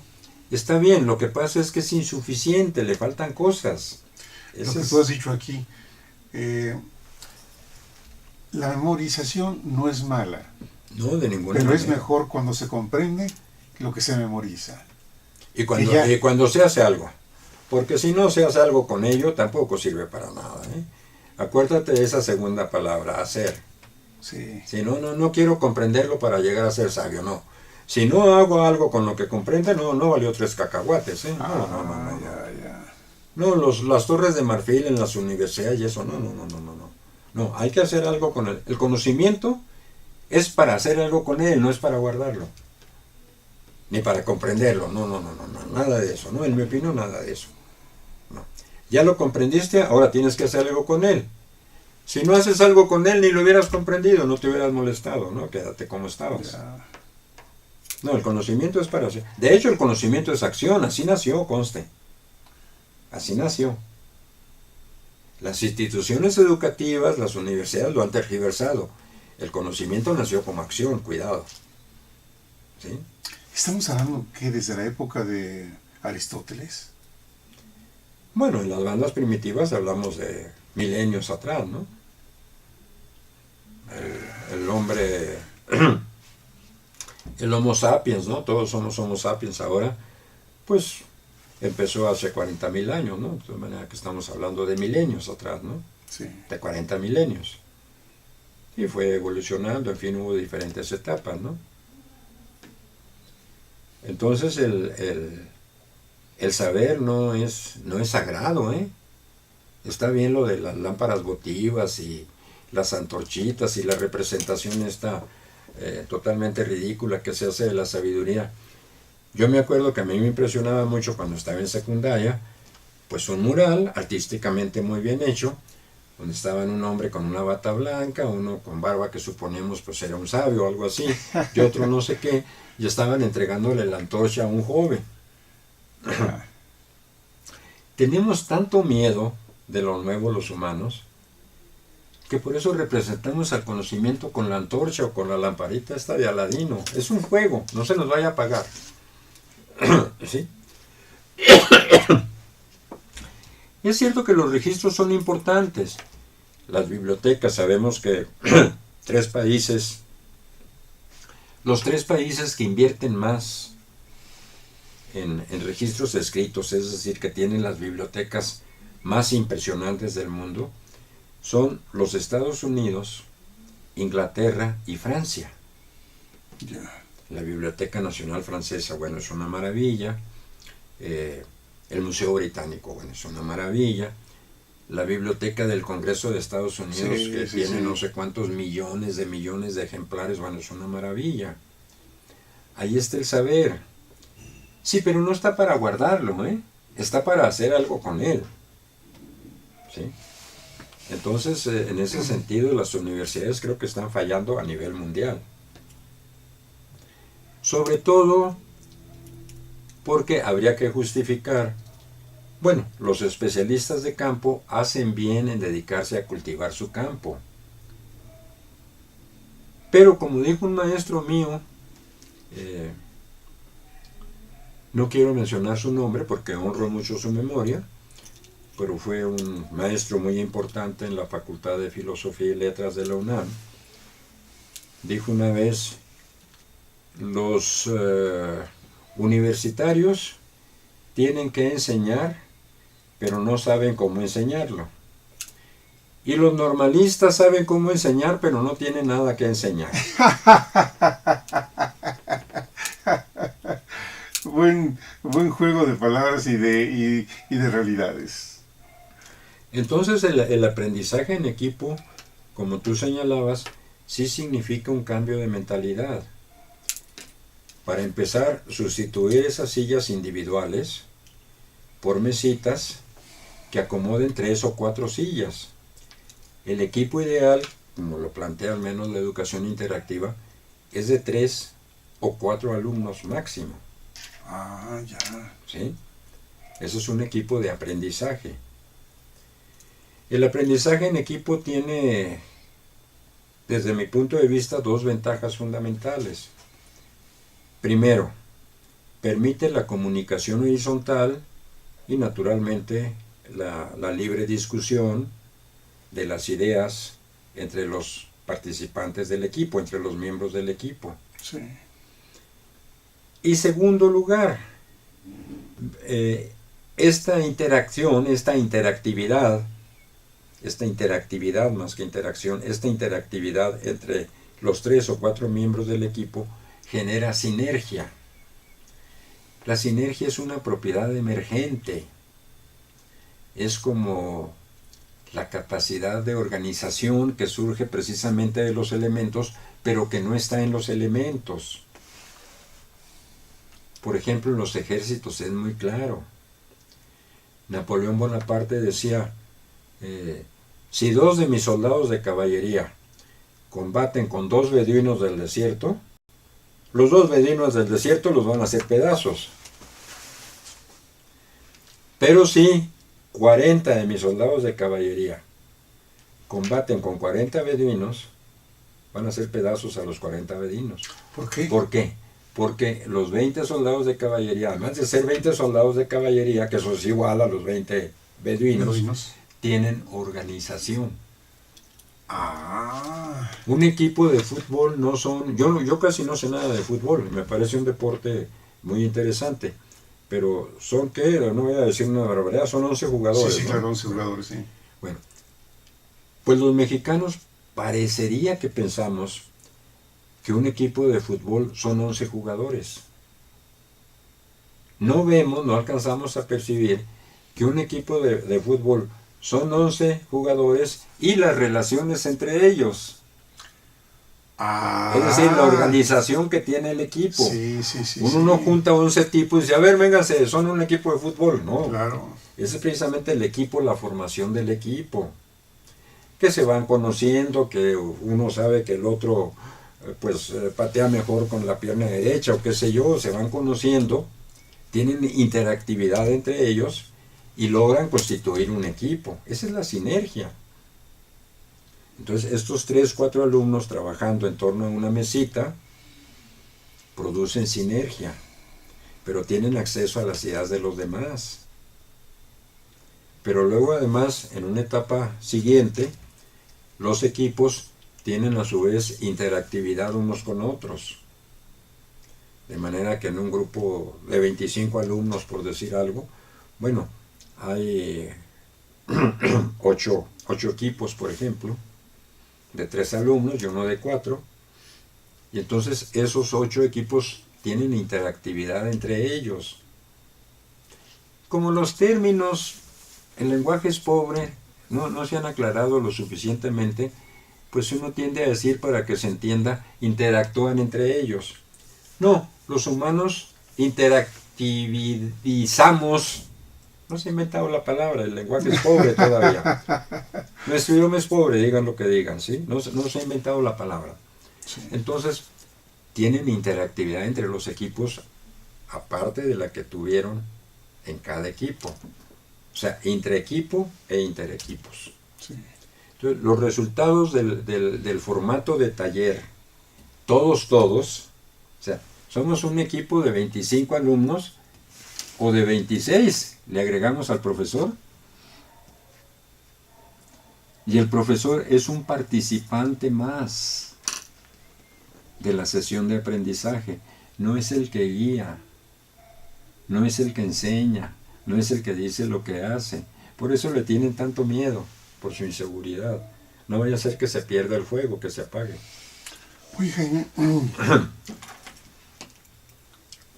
Está bien, lo que pasa es que es insuficiente, le faltan cosas. Lo que tú has dicho aquí, la memorización no es mala, No, de ninguna pero manera. es mejor cuando se comprende lo que se memoriza. Y cuando, Y ya. y cuando se hace algo. Porque si no se hace algo con ello, tampoco sirve para nada. Acuérdate de esa segunda palabra, hacer. Sí. Si no quiero comprenderlo para llegar a ser sabio, no. Si no hago algo con lo que comprende, no valió 3 cacahuates. No. Ya. No, las torres de marfil en las universidades y eso, no. No, hay que hacer algo con él. El conocimiento es para hacer algo con él, no es para guardarlo. Ni para comprenderlo, no, nada de eso, no, en mi opinión, nada de eso. No. Ya lo comprendiste, ahora tienes que hacer algo con él. Si no haces algo con él, ni lo hubieras comprendido, no te hubieras molestado, ¿no? Quédate como estabas. Ya. No, el conocimiento es para hacer. De hecho, el conocimiento es acción, así nació, conste. Así nació. Las instituciones educativas, las universidades lo han tergiversado. El conocimiento nació como acción, cuidado. ¿Sí? Estamos hablando que desde la época de Aristóteles. Bueno, en las bandas primitivas hablamos de milenios atrás, ¿no? El hombre, el Homo sapiens, ¿no? Todos somos Homo sapiens ahora, pues empezó hace 40.000 años, ¿no? De todas maneras que estamos hablando de milenios atrás, ¿no? Sí. De 40 milenios. Y fue evolucionando, en fin, hubo diferentes etapas, ¿no? Entonces el saber no es sagrado, ¿eh? Está bien lo de las lámparas votivas y las antorchitas y la representación esta totalmente ridícula que se hace de la sabiduría. Yo me acuerdo que a mí me impresionaba mucho cuando estaba en secundaria, pues un mural artísticamente muy bien hecho, donde estaban un hombre con una bata blanca, uno con barba que suponemos pues era un sabio o algo así, y otro no sé qué, y estaban entregándole la antorcha a un joven. Tenemos tanto miedo de lo nuevo los humanos, que por eso representamos al conocimiento con la antorcha o con la lamparita esta de Aladino. Es un juego, no se nos vaya a apagar. ¿Sí? Es cierto que los registros son importantes. Las bibliotecas, sabemos que los 3 países que invierten más en registros escritos, es decir, que tienen las bibliotecas más impresionantes del mundo, son los Estados Unidos, Inglaterra y Francia. Ya. La Biblioteca Nacional Francesa, bueno, es una maravilla. El Museo Británico, bueno, es una maravilla. La Biblioteca del Congreso de Estados Unidos, Sí, que sí, tiene sí. no sé cuántos millones de ejemplares, bueno, es una maravilla. Ahí está el saber. Sí, pero no está para guardarlo, ¿eh? Está para hacer algo con él. ¿Sí? Entonces, en ese sentido, las universidades creo que están fallando a nivel mundial. Sobre todo porque habría que justificar, bueno, los especialistas de campo hacen bien en dedicarse a cultivar su campo. Pero como dijo un maestro mío, No quiero mencionar su nombre porque honro mucho su memoria, pero fue un maestro muy importante en la Facultad de Filosofía y Letras de la UNAM. Dijo una vez, los universitarios tienen que enseñar, pero no saben cómo enseñarlo. Y los normalistas saben cómo enseñar, pero no tienen nada que enseñar. Buen juego de palabras y de realidades. Entonces el aprendizaje en equipo, como tú señalabas, sí significa un cambio de mentalidad. Para empezar, sustituir esas sillas individuales por mesitas que acomoden 3 o 4 sillas. El equipo ideal, como lo plantea al menos la educación interactiva, es de 3 o 4 alumnos máximo. Ah, ya. ¿Sí? Eso es un equipo de aprendizaje. El aprendizaje en equipo tiene, desde mi punto de vista, 2 ventajas fundamentales. Primero, permite la comunicación horizontal y naturalmente la libre discusión de las ideas entre los participantes del equipo, entre los miembros del equipo. Sí. Y segundo lugar, esta interacción, esta interactividad más que interacción, esta interactividad entre los 3 o 4 miembros del equipo genera sinergia. La sinergia es una propiedad emergente. Es como la capacidad de organización que surge precisamente de los elementos, pero que no está en los elementos. Por ejemplo, en los ejércitos es muy claro. Napoleón Bonaparte decía, si 2 de mis soldados de caballería combaten con 2 beduinos del desierto, los 2 beduinos del desierto los van a hacer pedazos. Pero si 40 de mis soldados de caballería combaten con 40 beduinos, van a hacer pedazos a los 40 beduinos. ¿Por qué? ¿Por qué? Porque los 20 soldados de caballería, además de ser 20 soldados de caballería, que eso es igual a los 20 beduinos, tienen organización. Ah. Un equipo de fútbol no son... Yo casi no sé nada de fútbol, me parece un deporte muy interesante, pero son, ¿qué? No voy a decir una barbaridad, son 11 jugadores. Sí, ¿no? claro, 11 jugadores, sí. Bueno, pues los mexicanos parecería que pensamos que un equipo de fútbol son 11 jugadores. No vemos, no alcanzamos a percibir que un equipo de fútbol son 11 jugadores y las relaciones entre ellos. Ah. Es decir, la organización que tiene el equipo. Sí. Uno no junta 11 tipos y dice, a ver, vénganse, son un equipo de fútbol. No, claro. Ese es precisamente el equipo, la formación del equipo. Que se van conociendo, que uno sabe que el otro patea mejor con la pierna derecha o qué sé yo, se van conociendo, tienen interactividad entre ellos y logran constituir un equipo. Esa es la sinergia. Entonces, estos 3, 4 alumnos trabajando en torno a una mesita producen sinergia, pero tienen acceso a las ideas de los demás. Pero luego, además, en una etapa siguiente, los equipos tienen a su vez interactividad unos con otros. De manera que en un grupo de 25 alumnos, por decir algo, bueno, hay 8 equipos, por ejemplo, de 3 alumnos y uno de 4, y entonces esos 8 equipos tienen interactividad entre ellos. Como los términos, el lenguaje es pobre, no se han aclarado lo suficientemente, pues uno tiende a decir, para que se entienda, interactúan entre ellos. No, los humanos interactivizamos. No se ha inventado la palabra, el lenguaje es pobre todavía. Nuestro idioma es pobre, digan lo que digan, ¿sí? No se ha inventado la palabra. Sí. Entonces, tienen interactividad entre los equipos, aparte de la que tuvieron en cada equipo. O sea, intraequipo e interequipos. Sí. Entonces, los resultados del formato de taller, todos, o sea, somos un equipo de 25 alumnos o de 26 le agregamos al profesor. Y el profesor es un participante más de la sesión de aprendizaje. No es el que guía, no es el que enseña, no es el que dice lo que hace. Por eso le tienen tanto miedo, por su inseguridad. No vaya a ser que se pierda el fuego, que se apague. Oye, Jaime,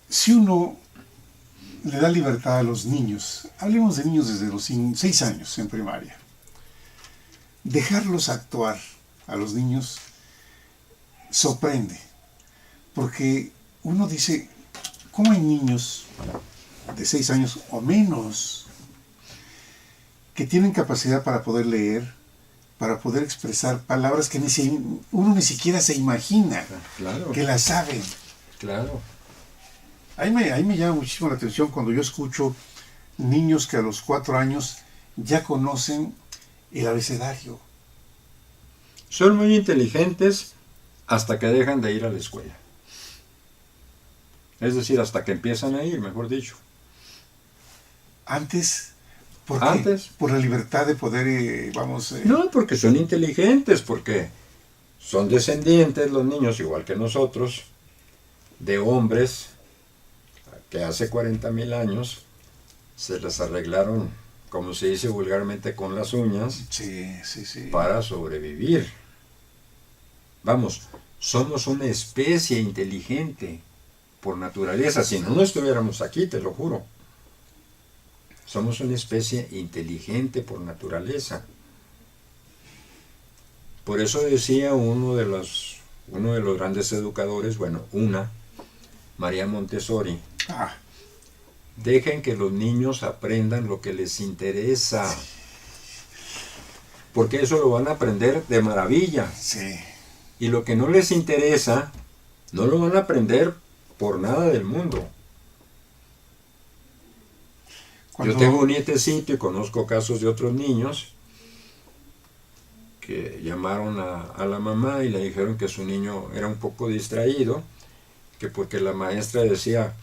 si uno le da libertad a los niños, hablemos de niños desde los 6 años en primaria, dejarlos actuar a los niños sorprende, porque uno dice, ¿cómo hay niños de 6 años o menos que tienen capacidad para poder leer, para poder expresar palabras que uno ni siquiera se imagina Claro, que las saben? claro. Ahí me llama muchísimo la atención cuando yo escucho niños que a los 4 años ya conocen el abecedario. Son muy inteligentes hasta que dejan de ir a la escuela. Es decir, hasta que empiezan a ir, mejor dicho. Antes, ¿por qué? Antes. Por la libertad de poder, No, porque son inteligentes, porque son descendientes los niños, igual que nosotros, de hombres que hace 40,000 años se les arreglaron, como se dice vulgarmente, con las uñas Sí, sí, sí. para sobrevivir. Vamos, somos una especie inteligente por naturaleza. Si no, no estuviéramos aquí, te lo juro. Somos una especie inteligente por naturaleza. Por eso decía uno de los grandes educadores, María Montessori, dejen que los niños aprendan lo que les interesa, porque eso lo van a aprender de maravilla. Sí. Y lo que no les interesa, no lo van a aprender por nada del mundo. Yo tengo un nietecito y conozco casos de otros niños que llamaron a la mamá y le dijeron que su niño era un poco distraído, que porque la maestra decía,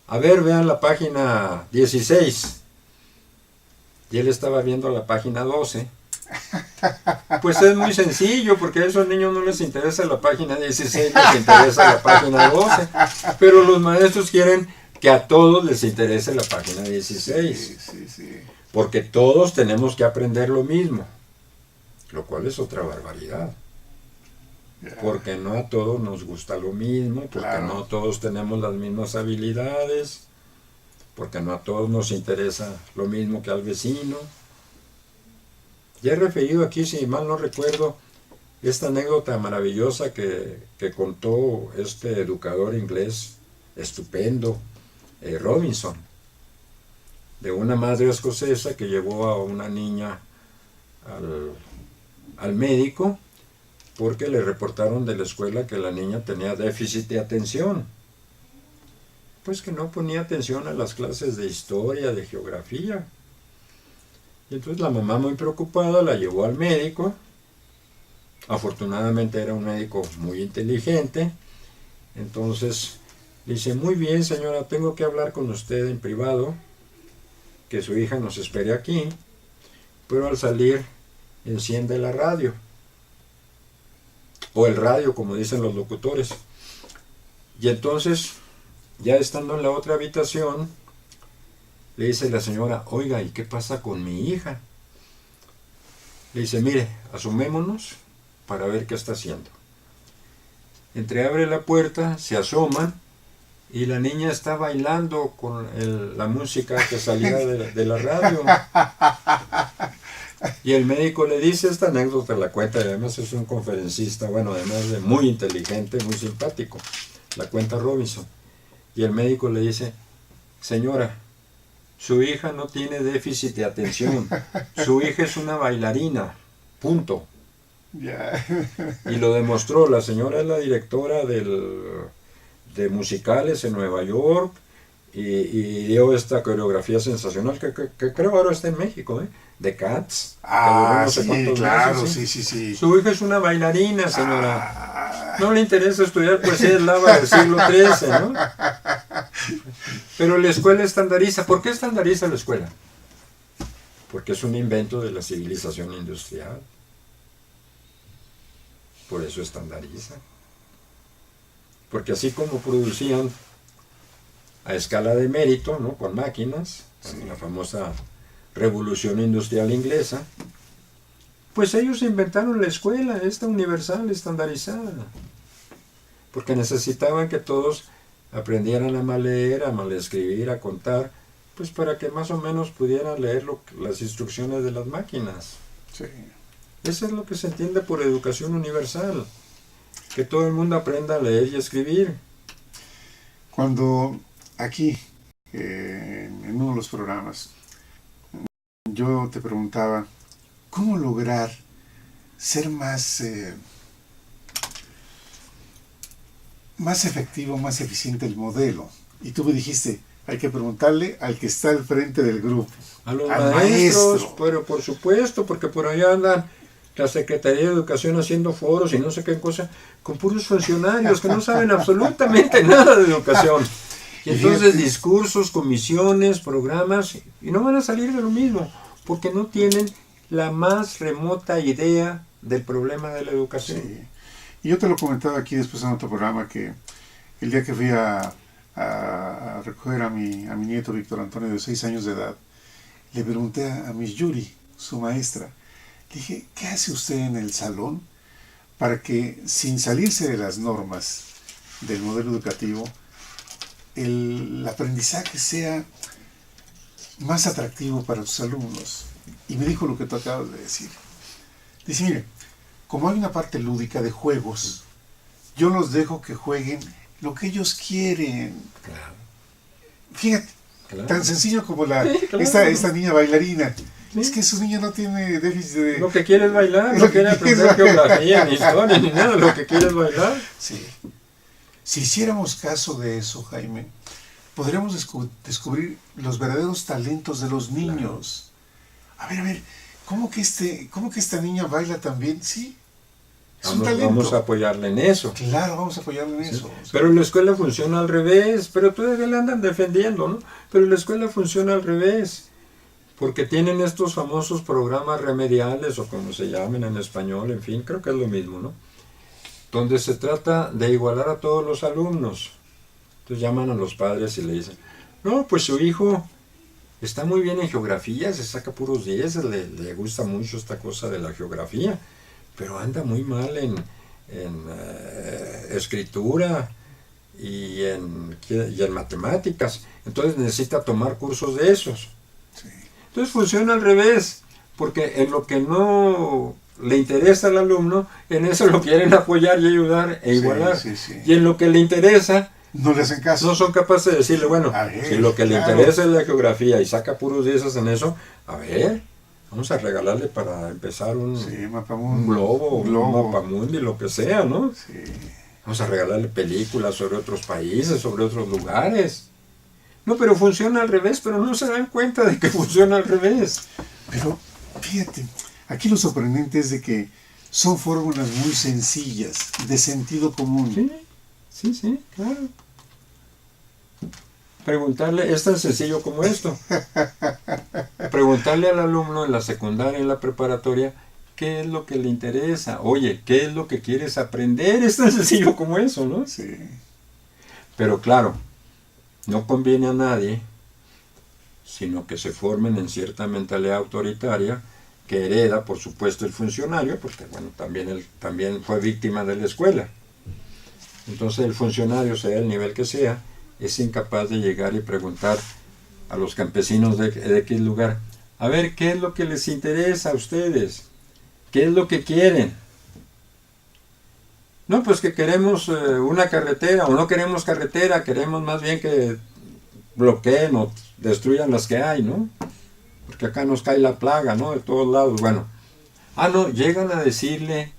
a ver, vean la página 16, y él estaba viendo la página 12. Pues es muy sencillo, porque a esos niños no les interesa la página 16, les interesa la página 12, pero los maestros quieren que a todos les interese la página 16, Sí. porque todos tenemos que aprender lo mismo, lo cual es otra barbaridad, porque no a todos nos gusta lo mismo, porque Claro. no todos tenemos las mismas habilidades, porque no a todos nos interesa lo mismo que al vecino. Ya he referido aquí, si mal no recuerdo, esta anécdota maravillosa que contó este educador inglés estupendo, Robinson, de una madre escocesa que llevó a una niña al médico porque le reportaron de la escuela que la niña tenía déficit de atención. Pues que no ponía atención a las clases de historia, de geografía. Y entonces la mamá, muy preocupada, la llevó al médico. Afortunadamente era un médico muy inteligente. Entonces le dice, muy bien señora, tengo que hablar con usted en privado, que su hija nos espere aquí, pero al salir enciende la radio, o el radio como dicen los locutores. Y entonces, ya estando en la otra habitación, le dice la señora, oiga, ¿y qué pasa con mi hija? Le dice, mire, asomémonos para ver qué está haciendo. Entreabre la puerta, se asoman, y la niña está bailando con la música que salía de la radio. Y el médico le dice, esta anécdota la cuenta, y además es un conferencista, además de muy inteligente, muy simpático, la cuenta Robinson. Y el médico le dice, señora, su hija no tiene déficit de atención, su hija es una bailarina, punto. Y lo demostró. La señora es la directora de musicales en Nueva York y dio esta coreografía sensacional que creo ahora está en México, de Cats. Claro, meses, sí. Su hija es una bailarina, señora. No le interesa estudiar poesía eslava del siglo XIII, ¿no? Pero la escuela estandariza. ¿Por qué estandariza la escuela? Porque es un invento de la civilización industrial. Por eso estandariza. Porque así como producían a escala de mérito, ¿no? Con máquinas, la famosa revolución industrial inglesa, pues ellos inventaron la escuela, esta universal, estandarizada. Porque necesitaban que todos aprendieran a mal leer, a mal escribir, a contar, pues para que más o menos pudieran leer las instrucciones de las máquinas. Sí. Eso es lo que se entiende por educación universal, que todo el mundo aprenda a leer y escribir. Cuando aquí, en uno de los programas, yo te preguntaba, ¿cómo lograr ser más efectivo, más eficiente el modelo? Y tú me dijiste, hay que preguntarle al que está al frente del grupo. A los al maestros, maestro. pero por supuesto, porque por allá andan la Secretaría de Educación haciendo foros y no sé qué cosa, con puros funcionarios que no saben absolutamente nada de educación. Y entonces discursos, comisiones, programas, y no van a salir de lo mismo, porque no tienen la más remota idea del problema de la educación. Sí. Y yo te lo comentaba aquí después en otro programa, que el día que fui a recoger a mi nieto Víctor Antonio de 6 años de edad, le pregunté a Miss Yuri, su maestra, le dije, ¿qué hace usted en el salón para que, sin salirse de las normas del modelo educativo, el aprendizaje sea más atractivo para sus alumnos? Y me dijo lo que tú acabas de decir. Dice, mire, como hay una parte lúdica de juegos, yo los dejo que jueguen lo que ellos quieren. Claro. Fíjate, Claro. tan sencillo como Sí, claro. esta niña bailarina. Sí. Es que su niña no tiene déficit de... Lo que quiere es bailar, Lo no quiere que quiere aprender es bailar. geografía, ni historia, ni nada, lo que quiere es bailar. Sí. Si hiciéramos caso de eso, Jaime, podríamos descubrir los verdaderos talentos de los niños. A ver, ¿cómo que esta niña baila tan bien? Sí, es un talento. Vamos a apoyarle en eso. Claro, vamos a apoyarle en eso. Pero la escuela funciona al revés, pero todavía la andan defendiendo, ¿no? Pero la escuela funciona al revés, porque tienen estos famosos programas remediales, o como se llamen en español, en fin, creo que es lo mismo, ¿no? Donde se trata de igualar a todos los alumnos. Entonces llaman a los padres y le dicen, no, pues su hijo está muy bien en geografía, se saca puros 10, le gusta mucho esta cosa de la geografía, pero anda muy mal en escritura y en matemáticas. Entonces necesita tomar cursos de esos. Sí. Entonces funciona al revés, porque en lo que no le interesa al alumno, en eso lo quieren apoyar y ayudar e igualar. Sí, sí. Y en lo que le interesa, No le hacen caso. no son capaces de decirle, bueno, A ver, si lo que le claro. interesa es la geografía y saca puros 10 en eso, a ver, vamos a regalarle para empezar un Mapamundi. globo, Un globo. un mapamundi, lo que sea, ¿no? Sí. Vamos a regalarle películas sobre otros países, sobre otros lugares. No, pero funciona al revés, pero no se dan cuenta de que funciona al revés. Pero, fíjate, aquí lo sorprendente es de que son fórmulas muy sencillas, de sentido común. Sí, claro. Preguntarle, es tan sencillo como esto. Preguntarle al alumno en la secundaria, en la preparatoria, qué es lo que le interesa. Oye, ¿qué es lo que quieres aprender? Es tan sencillo como eso, ¿no? Sí. Pero claro, no conviene a nadie, sino que se formen en cierta mentalidad autoritaria que hereda, por supuesto, el funcionario, porque bueno, él también fue víctima de la escuela. Entonces el funcionario, sea el nivel que sea, es incapaz de llegar y preguntar a los campesinos de X lugar, a ver, ¿qué es lo que les interesa a ustedes? ¿Qué es lo que quieren? No, pues que queremos una carretera, o no queremos carretera, queremos más bien que bloqueen o destruyan las que hay, ¿no? Porque acá nos cae la plaga, ¿no? De todos lados, bueno. No, llegan a decirle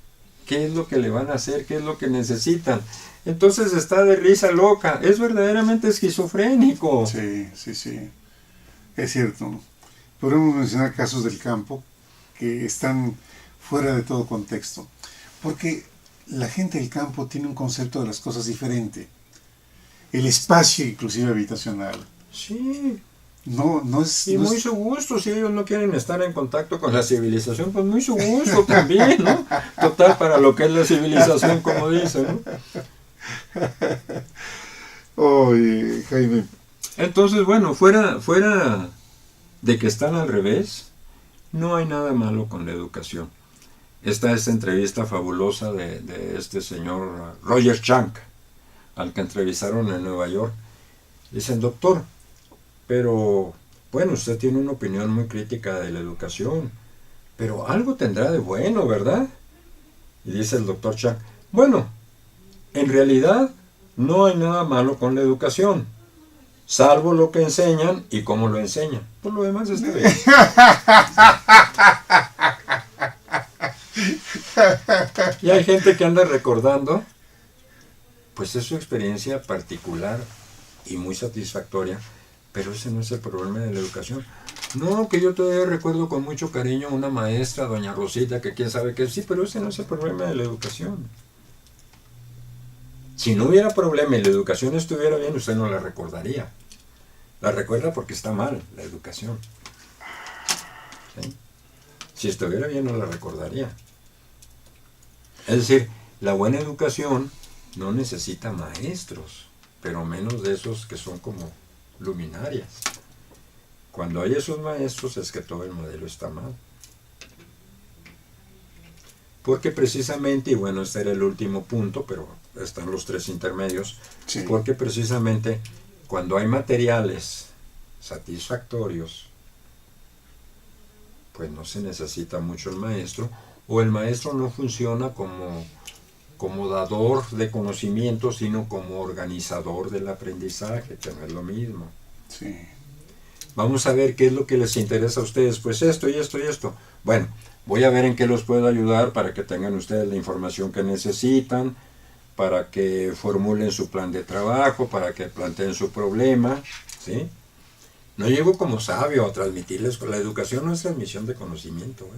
qué es lo que le van a hacer, qué es lo que necesitan. Entonces está de risa loca, es verdaderamente esquizofrénico. Sí. Es cierto. Podemos mencionar casos del campo que están fuera de todo contexto. Porque la gente del campo tiene un concepto de las cosas diferente. el espacio inclusive habitacional. Sí, No es... y no muy es- su gusto, si ellos no quieren estar en contacto con la civilización, pues muy su gusto también, ¿no? Total, para lo que es la civilización, como dicen, ¿no? Oye, Jaime, Entonces, bueno, fuera de que están al revés, no hay nada malo con la educación. Esta entrevista fabulosa de este señor Roger Schank, al que entrevistaron en Nueva York. Dicen, doctor, pero bueno, usted tiene una opinión muy crítica de la educación, pero algo tendrá de bueno, ¿verdad? Y dice el doctor Schank, bueno, en realidad no hay nada malo con la educación, salvo lo que enseñan y cómo lo enseñan. Por lo demás está bien. Y hay gente que anda recordando, pues es su experiencia particular y muy satisfactoria, pero ese no es el problema de la educación. No, que yo todavía recuerdo con mucho cariño una maestra, doña Rosita, que quién sabe qué, sí, pero ese no es el problema de la educación. Si no hubiera problema y la educación estuviera bien, usted no la recordaría. La recuerda porque está mal la educación. ¿Sí? Si estuviera bien, no la recordaría. Es decir, la buena educación no necesita maestros, pero menos de esos que son como luminarias. Cuando hay esos maestros es que todo el modelo está mal. Porque precisamente, y bueno, este era el último punto, pero están los tres intermedios, sí. porque precisamente cuando hay materiales satisfactorios, pues no se necesita mucho el maestro, o el maestro no funciona como dador de conocimiento, sino como organizador del aprendizaje, que no es lo mismo. Sí. Vamos a ver qué es lo que les interesa a ustedes, pues esto y esto y esto. Bueno, voy a ver en qué los puedo ayudar para que tengan ustedes la información que necesitan, para que formulen su plan de trabajo, para que planteen su problema, ¿sí? No llego como sabio a transmitirles, la educación no es transmisión de conocimiento,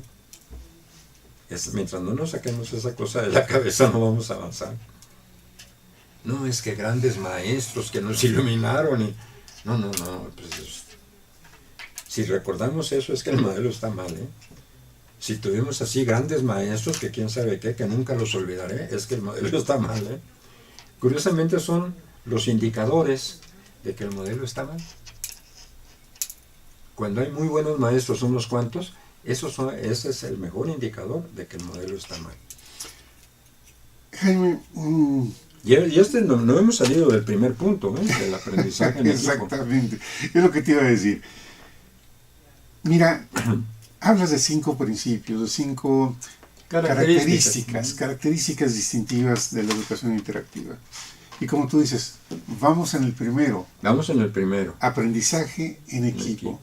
mientras no nos saquemos esa cosa de la cabeza no vamos a avanzar. No, es que grandes maestros que nos iluminaron y... No, pues, si recordamos eso es que el modelo está mal, Si tuvimos así grandes maestros que quién sabe qué, que nunca los olvidaré, es que el modelo está mal, Curiosamente son los indicadores de que el modelo está mal. Cuando hay muy buenos maestros, unos cuantos, ese es el mejor indicador de que el modelo está mal. Jaime, Y no hemos salido del primer punto, del aprendizaje en equipo. exactamente, es lo que te iba a decir. Mira, hablas de 5 principios, de 5 características distintivas de la educación interactiva. Y como tú dices, vamos en el primero. Vamos en el primero. Aprendizaje en equipo.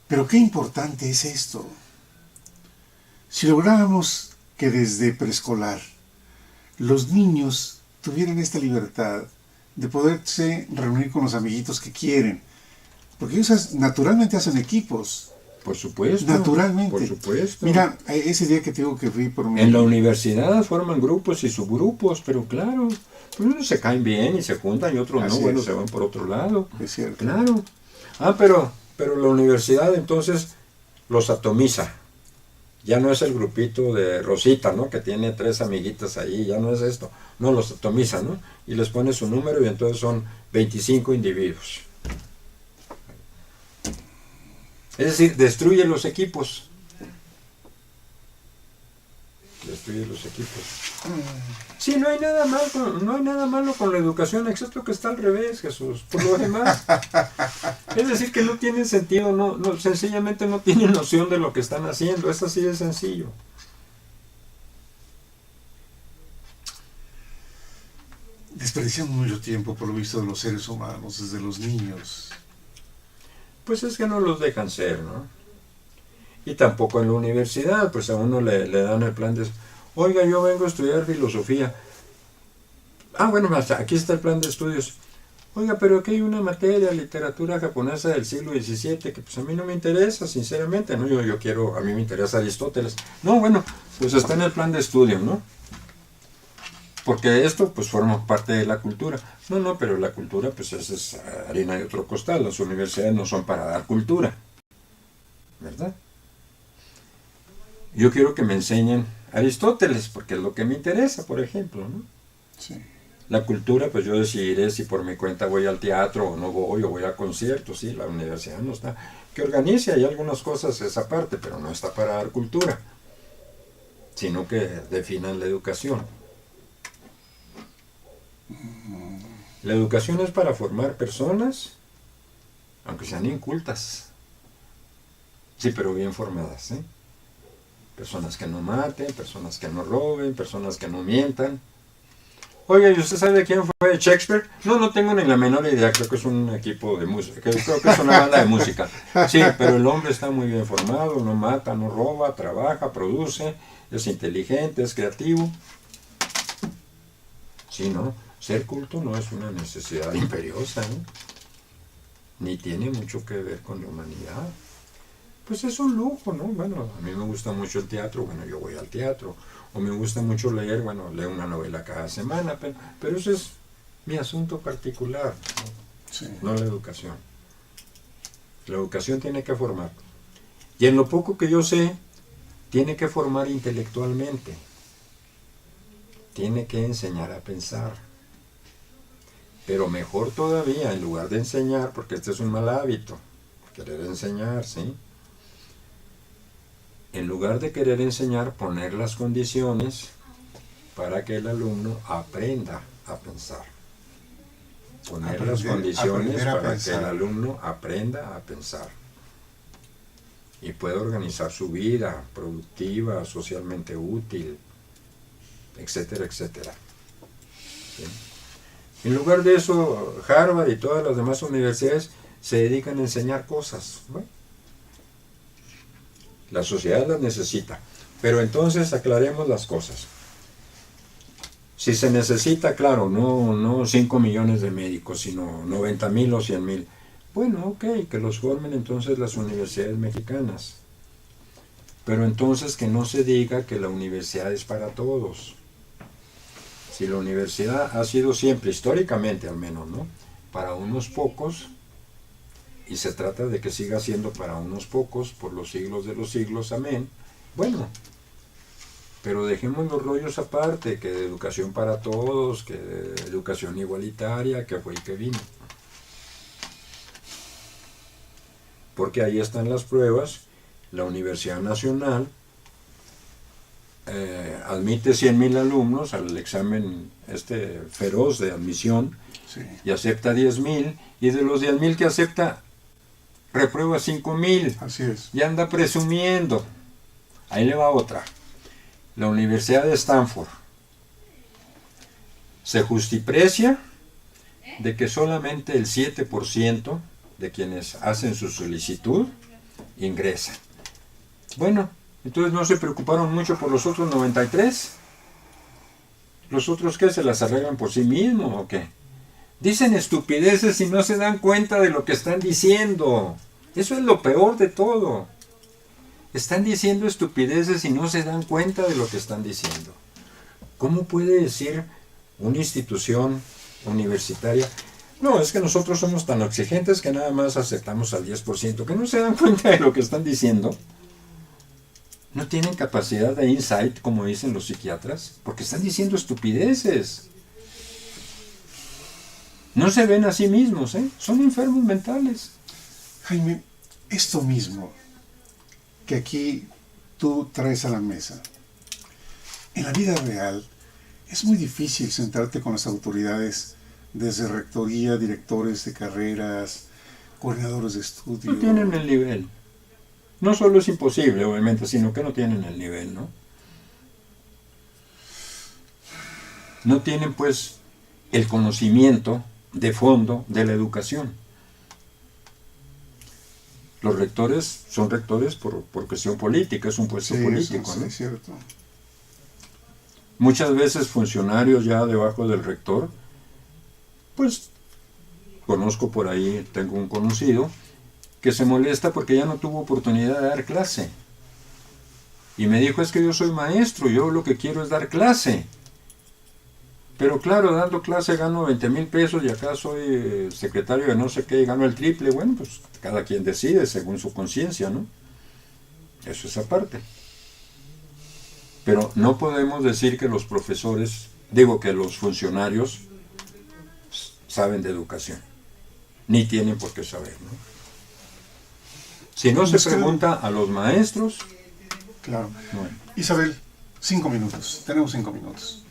Pero qué importante es esto. Si lográramos que desde preescolar los niños tuvieran esta libertad de poderse reunir con los amiguitos que quieren, porque ellos naturalmente hacen equipos. Por supuesto. Naturalmente. Por supuesto. Mira, ese día que te digo que fui por mi... En la universidad forman grupos y subgrupos, pero claro, pues unos se caen bien y se juntan y otros Así no, bueno, es. se van por otro lado. Es cierto. Claro. Pero la universidad entonces los atomiza. Ya no es el grupito de Rosita, ¿no? Que tiene 3 amiguitas ahí, ya no es esto. No, los atomiza, ¿no? Y les pone su número y entonces son 25 individuos. Es decir, destruye los equipos. Destruye los equipos. Sí, no hay nada malo con la educación, excepto que está al revés, Jesús. Por lo demás. Es decir, que no tienen sentido, sencillamente no tienen noción de lo que están haciendo. Es así de sencillo. Desperdiciamos mucho tiempo, por lo visto, de los seres humanos, desde los niños. Pues es que no los dejan ser, ¿no? Y tampoco en la universidad, pues a uno le dan el plan de... Oiga, yo vengo a estudiar filosofía. Bueno, aquí está el plan de estudios. Oiga, pero aquí hay una materia, literatura japonesa del siglo XVII, que pues a mí no me interesa, sinceramente, ¿no? A mí me interesa Aristóteles. No, bueno, pues está en el plan de estudio, ¿no? porque esto pues forma parte de la cultura. No, pero la cultura pues es harina de otro costal. Las universidades no son para dar cultura, ¿verdad? Yo quiero que me enseñen Aristóteles, porque es lo que me interesa, por ejemplo, ¿no? Sí. La cultura, pues yo decidiré si por mi cuenta voy al teatro o no voy, o voy a conciertos, sí, la universidad no está. Que organice, hay algunas cosas esa parte, pero no está para dar cultura, sino que definan la educación. La educación es para formar personas, aunque sean incultas, sí, pero bien formadas, ¿eh? Personas que no maten, personas que no roben, personas que no mientan. Oye, ¿y usted sabe quién fue Shakespeare? No tengo ni la menor idea, creo que es un equipo de música, creo que es una banda de música. Sí, pero el hombre está muy bien formado, no mata, no roba, trabaja, produce, es inteligente, es creativo. Sí, ¿no? Ser culto no es una necesidad imperiosa, ¿eh? Ni tiene mucho que ver con la humanidad. Pues es un lujo, ¿no? Bueno, a mí me gusta mucho el teatro, bueno, yo voy al teatro. O me gusta mucho leer, bueno, leo una novela cada semana, pero eso es mi asunto particular, ¿no? Sí. No la educación. La educación tiene que formar. Y en lo poco que yo sé, tiene que formar intelectualmente. Tiene que enseñar a pensar. Pero mejor todavía, en lugar de enseñar, porque este es un mal hábito, querer enseñar, ¿sí? En lugar de querer enseñar, poner las condiciones para que el alumno aprenda a pensar. Poner las condiciones para que el alumno aprenda a pensar. Y pueda organizar su vida productiva, socialmente útil, etcétera, etcétera. ¿Sí? En lugar de eso, Harvard y todas las demás universidades se dedican a enseñar cosas. Bueno, la sociedad las necesita. Pero entonces aclaremos las cosas. Si se necesita, claro, no 5 millones de médicos, sino 90,000 o 100,000. Bueno, ok, que los formen entonces las universidades mexicanas. Pero entonces que no se diga que la universidad es para todos. Si la universidad ha sido siempre, históricamente al menos, ¿no?, para unos pocos, y se trata de que siga siendo para unos pocos por los siglos de los siglos, amén. Bueno, pero dejemos los rollos aparte, que de educación para todos, que de educación igualitaria, que fue y que vino. Porque ahí están las pruebas. La Universidad Nacional admite 100,000 alumnos al examen feroz de admisión, Sí. y acepta 10,000, y de los 10,000 que acepta, reprueba 5,000. Así es. Y anda presumiendo. Ahí le va otra. La Universidad de Stanford se justiprecia de que solamente el 7% de quienes hacen su solicitud ingresan. Bueno, entonces no se preocuparon mucho por los otros 93. ¿Los otros qué? ¿Se las arreglan por sí mismos o qué? Dicen estupideces y no se dan cuenta de lo que están diciendo. Eso es lo peor de todo. Están diciendo estupideces y no se dan cuenta de lo que están diciendo. ¿Cómo puede decir una institución universitaria? No, es que nosotros somos tan exigentes que nada más aceptamos al 10%, que no se dan cuenta de lo que están diciendo. No tienen capacidad de insight, como dicen los psiquiatras, porque están diciendo estupideces. No se ven a sí mismos, ¿eh? Son enfermos mentales. Jaime, esto mismo que aquí tú traes a la mesa, en la vida real es muy difícil sentarte con las autoridades, desde rectoría, directores de carreras, coordinadores de estudio. No tienen el nivel. No solo es imposible, obviamente, sino que no tienen el nivel, ¿no? No tienen, pues, el conocimiento de fondo de la educación. Los rectores son rectores por cuestión política, es un puesto político, sí, ¿no? es cierto. Muchas veces funcionarios ya debajo del rector, pues conozco por ahí, tengo un conocido, que se molesta porque ya no tuvo oportunidad de dar clase. Y me dijo, es que yo soy maestro, yo lo que quiero es dar clase. Pero claro, dando clase gano 20,000 pesos y acá soy secretario de no sé qué y gano el triple. Bueno, pues cada quien decide según su conciencia, ¿no? Eso es aparte. Pero no podemos decir que los profesores, digo que los funcionarios saben de educación, ni tienen por qué saber, ¿no? Si no se pregunta a los maestros, Claro. bueno. Isabel, 5 minutos. Tenemos 5 minutos.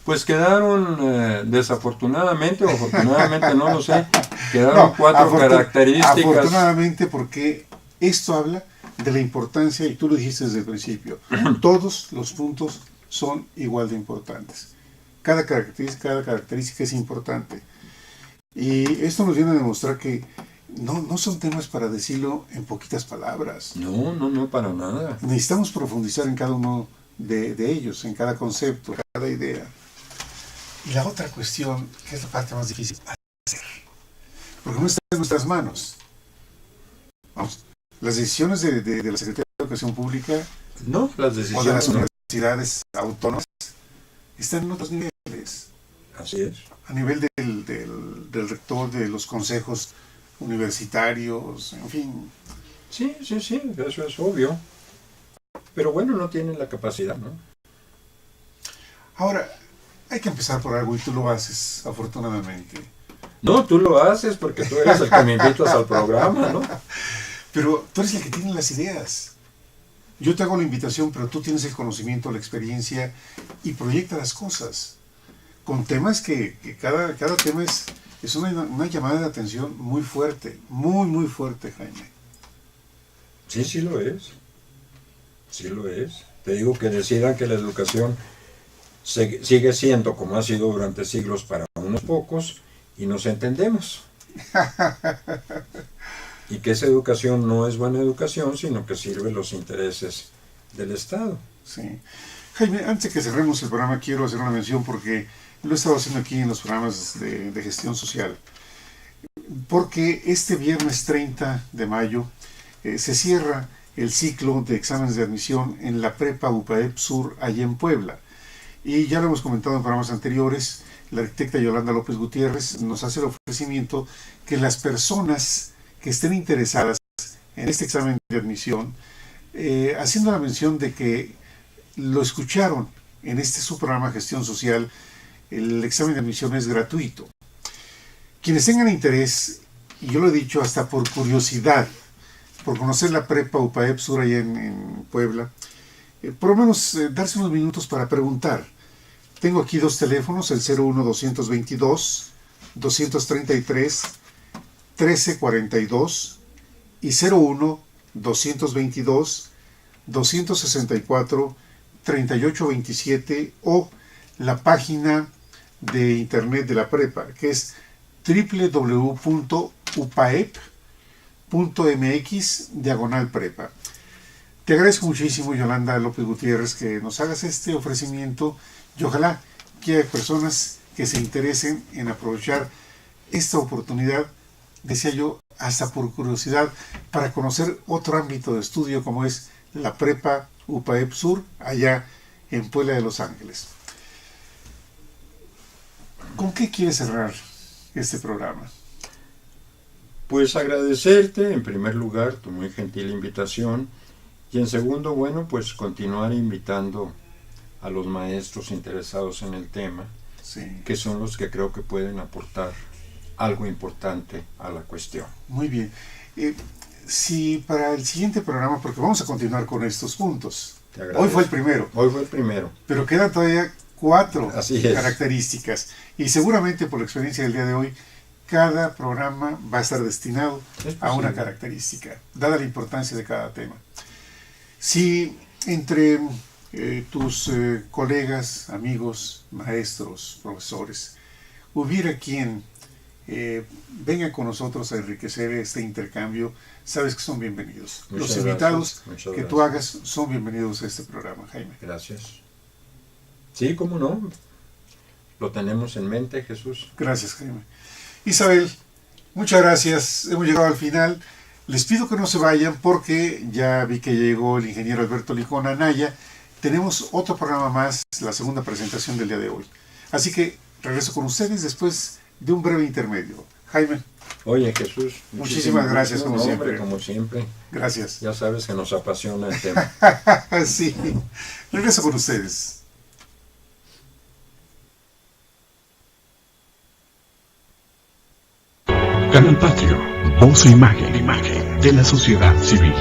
Pues quedaron, desafortunadamente o afortunadamente, no lo sé, quedaron No, 4 características. Afortunadamente, porque esto habla de la importancia, y tú lo dijiste desde el principio, todos los puntos son igual de importantes. Cada característica es importante. Y esto nos viene a demostrar que no son temas para decirlo en poquitas palabras. No, para nada. Necesitamos profundizar en cada uno de ellos, en cada concepto, cada idea. Y la otra cuestión, que es la parte más difícil, hacer. Porque no está en nuestras manos. Vamos, las decisiones de la Secretaría de Educación Pública No, las o de las decisiones no. universidades autónomas están en otros niveles. Así es. A nivel del rector, de los consejos universitarios, en fin. Sí, eso es obvio. Pero bueno, no tienen la capacidad, ¿no? Ahora, hay que empezar por algo y tú lo haces, afortunadamente. No, tú lo haces porque tú eres el que me invitas al programa, ¿no? Pero tú eres el que tiene las ideas. Yo te hago la invitación, pero tú tienes el conocimiento, la experiencia y proyecta las cosas. Con temas que cada tema es una llamada de atención muy fuerte, muy fuerte, Jaime. Sí lo es. Sí lo es. Te digo que decidan que la educación sigue siendo como ha sido durante siglos para unos pocos y nos entendemos. Y que esa educación no es buena educación, sino que sirve los intereses del Estado. Sí. Jaime, antes de que cerremos el programa, quiero hacer una mención porque lo he estado haciendo aquí en los programas de gestión social. Porque este viernes 30 de mayo se cierra el ciclo de exámenes de admisión en la Prepa UPAEP Sur, allá en Puebla. Y ya lo hemos comentado en programas anteriores, la arquitecta Yolanda López Gutiérrez nos hace el ofrecimiento que las personas que estén interesadas en este examen de admisión, haciendo la mención de que lo escucharon en su programa Gestión Social, el examen de admisión es gratuito. Quienes tengan interés, y yo lo he dicho hasta por curiosidad, por conocer la Prepa UPAEP Sur allá en Puebla, por lo menos darse unos minutos para preguntar. Tengo aquí 2 teléfonos, el 01-222, 233, 1342 y 01-222, 264, 3827 o la página de internet de la prepa, que es www.upaep.mx/prepa. Te agradezco muchísimo, Yolanda López Gutiérrez, que nos hagas este ofrecimiento y ojalá que haya personas que se interesen en aprovechar esta oportunidad, decía yo, hasta por curiosidad, para conocer otro ámbito de estudio como es la Prepa UPAEP Sur, allá en Puebla de Los Ángeles. ¿Con qué quieres cerrar este programa? Pues agradecerte en primer lugar tu muy gentil invitación y en segundo, bueno, pues continuar invitando a los maestros interesados en el tema, Sí. que son los que creo que pueden aportar algo importante a la cuestión. Muy bien. Si para el siguiente programa, porque vamos a continuar con estos puntos. Te agradezco. Hoy fue el primero, Hoy fue el primero. pero quedan todavía 4 Así es. características. Y seguramente por la experiencia del día de hoy, cada programa va a estar destinado a una característica, dada la importancia de cada tema. Si entre tus colegas, amigos, maestros, profesores, hubiera quien venga con nosotros a enriquecer este intercambio, sabes que son bienvenidos. Muchas Los invitados gracias. que tú hagas son bienvenidos a este programa, Jaime. Gracias. Sí, cómo no. Lo tenemos en mente, Jesús. Gracias, Jaime. Isabel, muchas gracias. Hemos llegado al final. Les pido que no se vayan porque ya vi que llegó el ingeniero Alberto Licón Anaya. Tenemos otro programa más, la segunda presentación del día de hoy. Así que Regreso con ustedes después de un breve intermedio. Jaime, Oye, Jesús, muchísimas gracias, como siempre. Como siempre. Gracias. Ya sabes que nos apasiona el tema. Sí, regreso con ustedes. Canal Patrio, voz e imagen de la sociedad civil.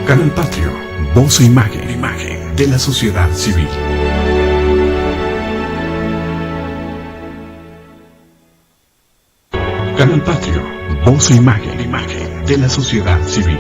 Canal Patrio, voz e imagen de la sociedad civil. Canal Patrio, voz e imagen de la sociedad civil.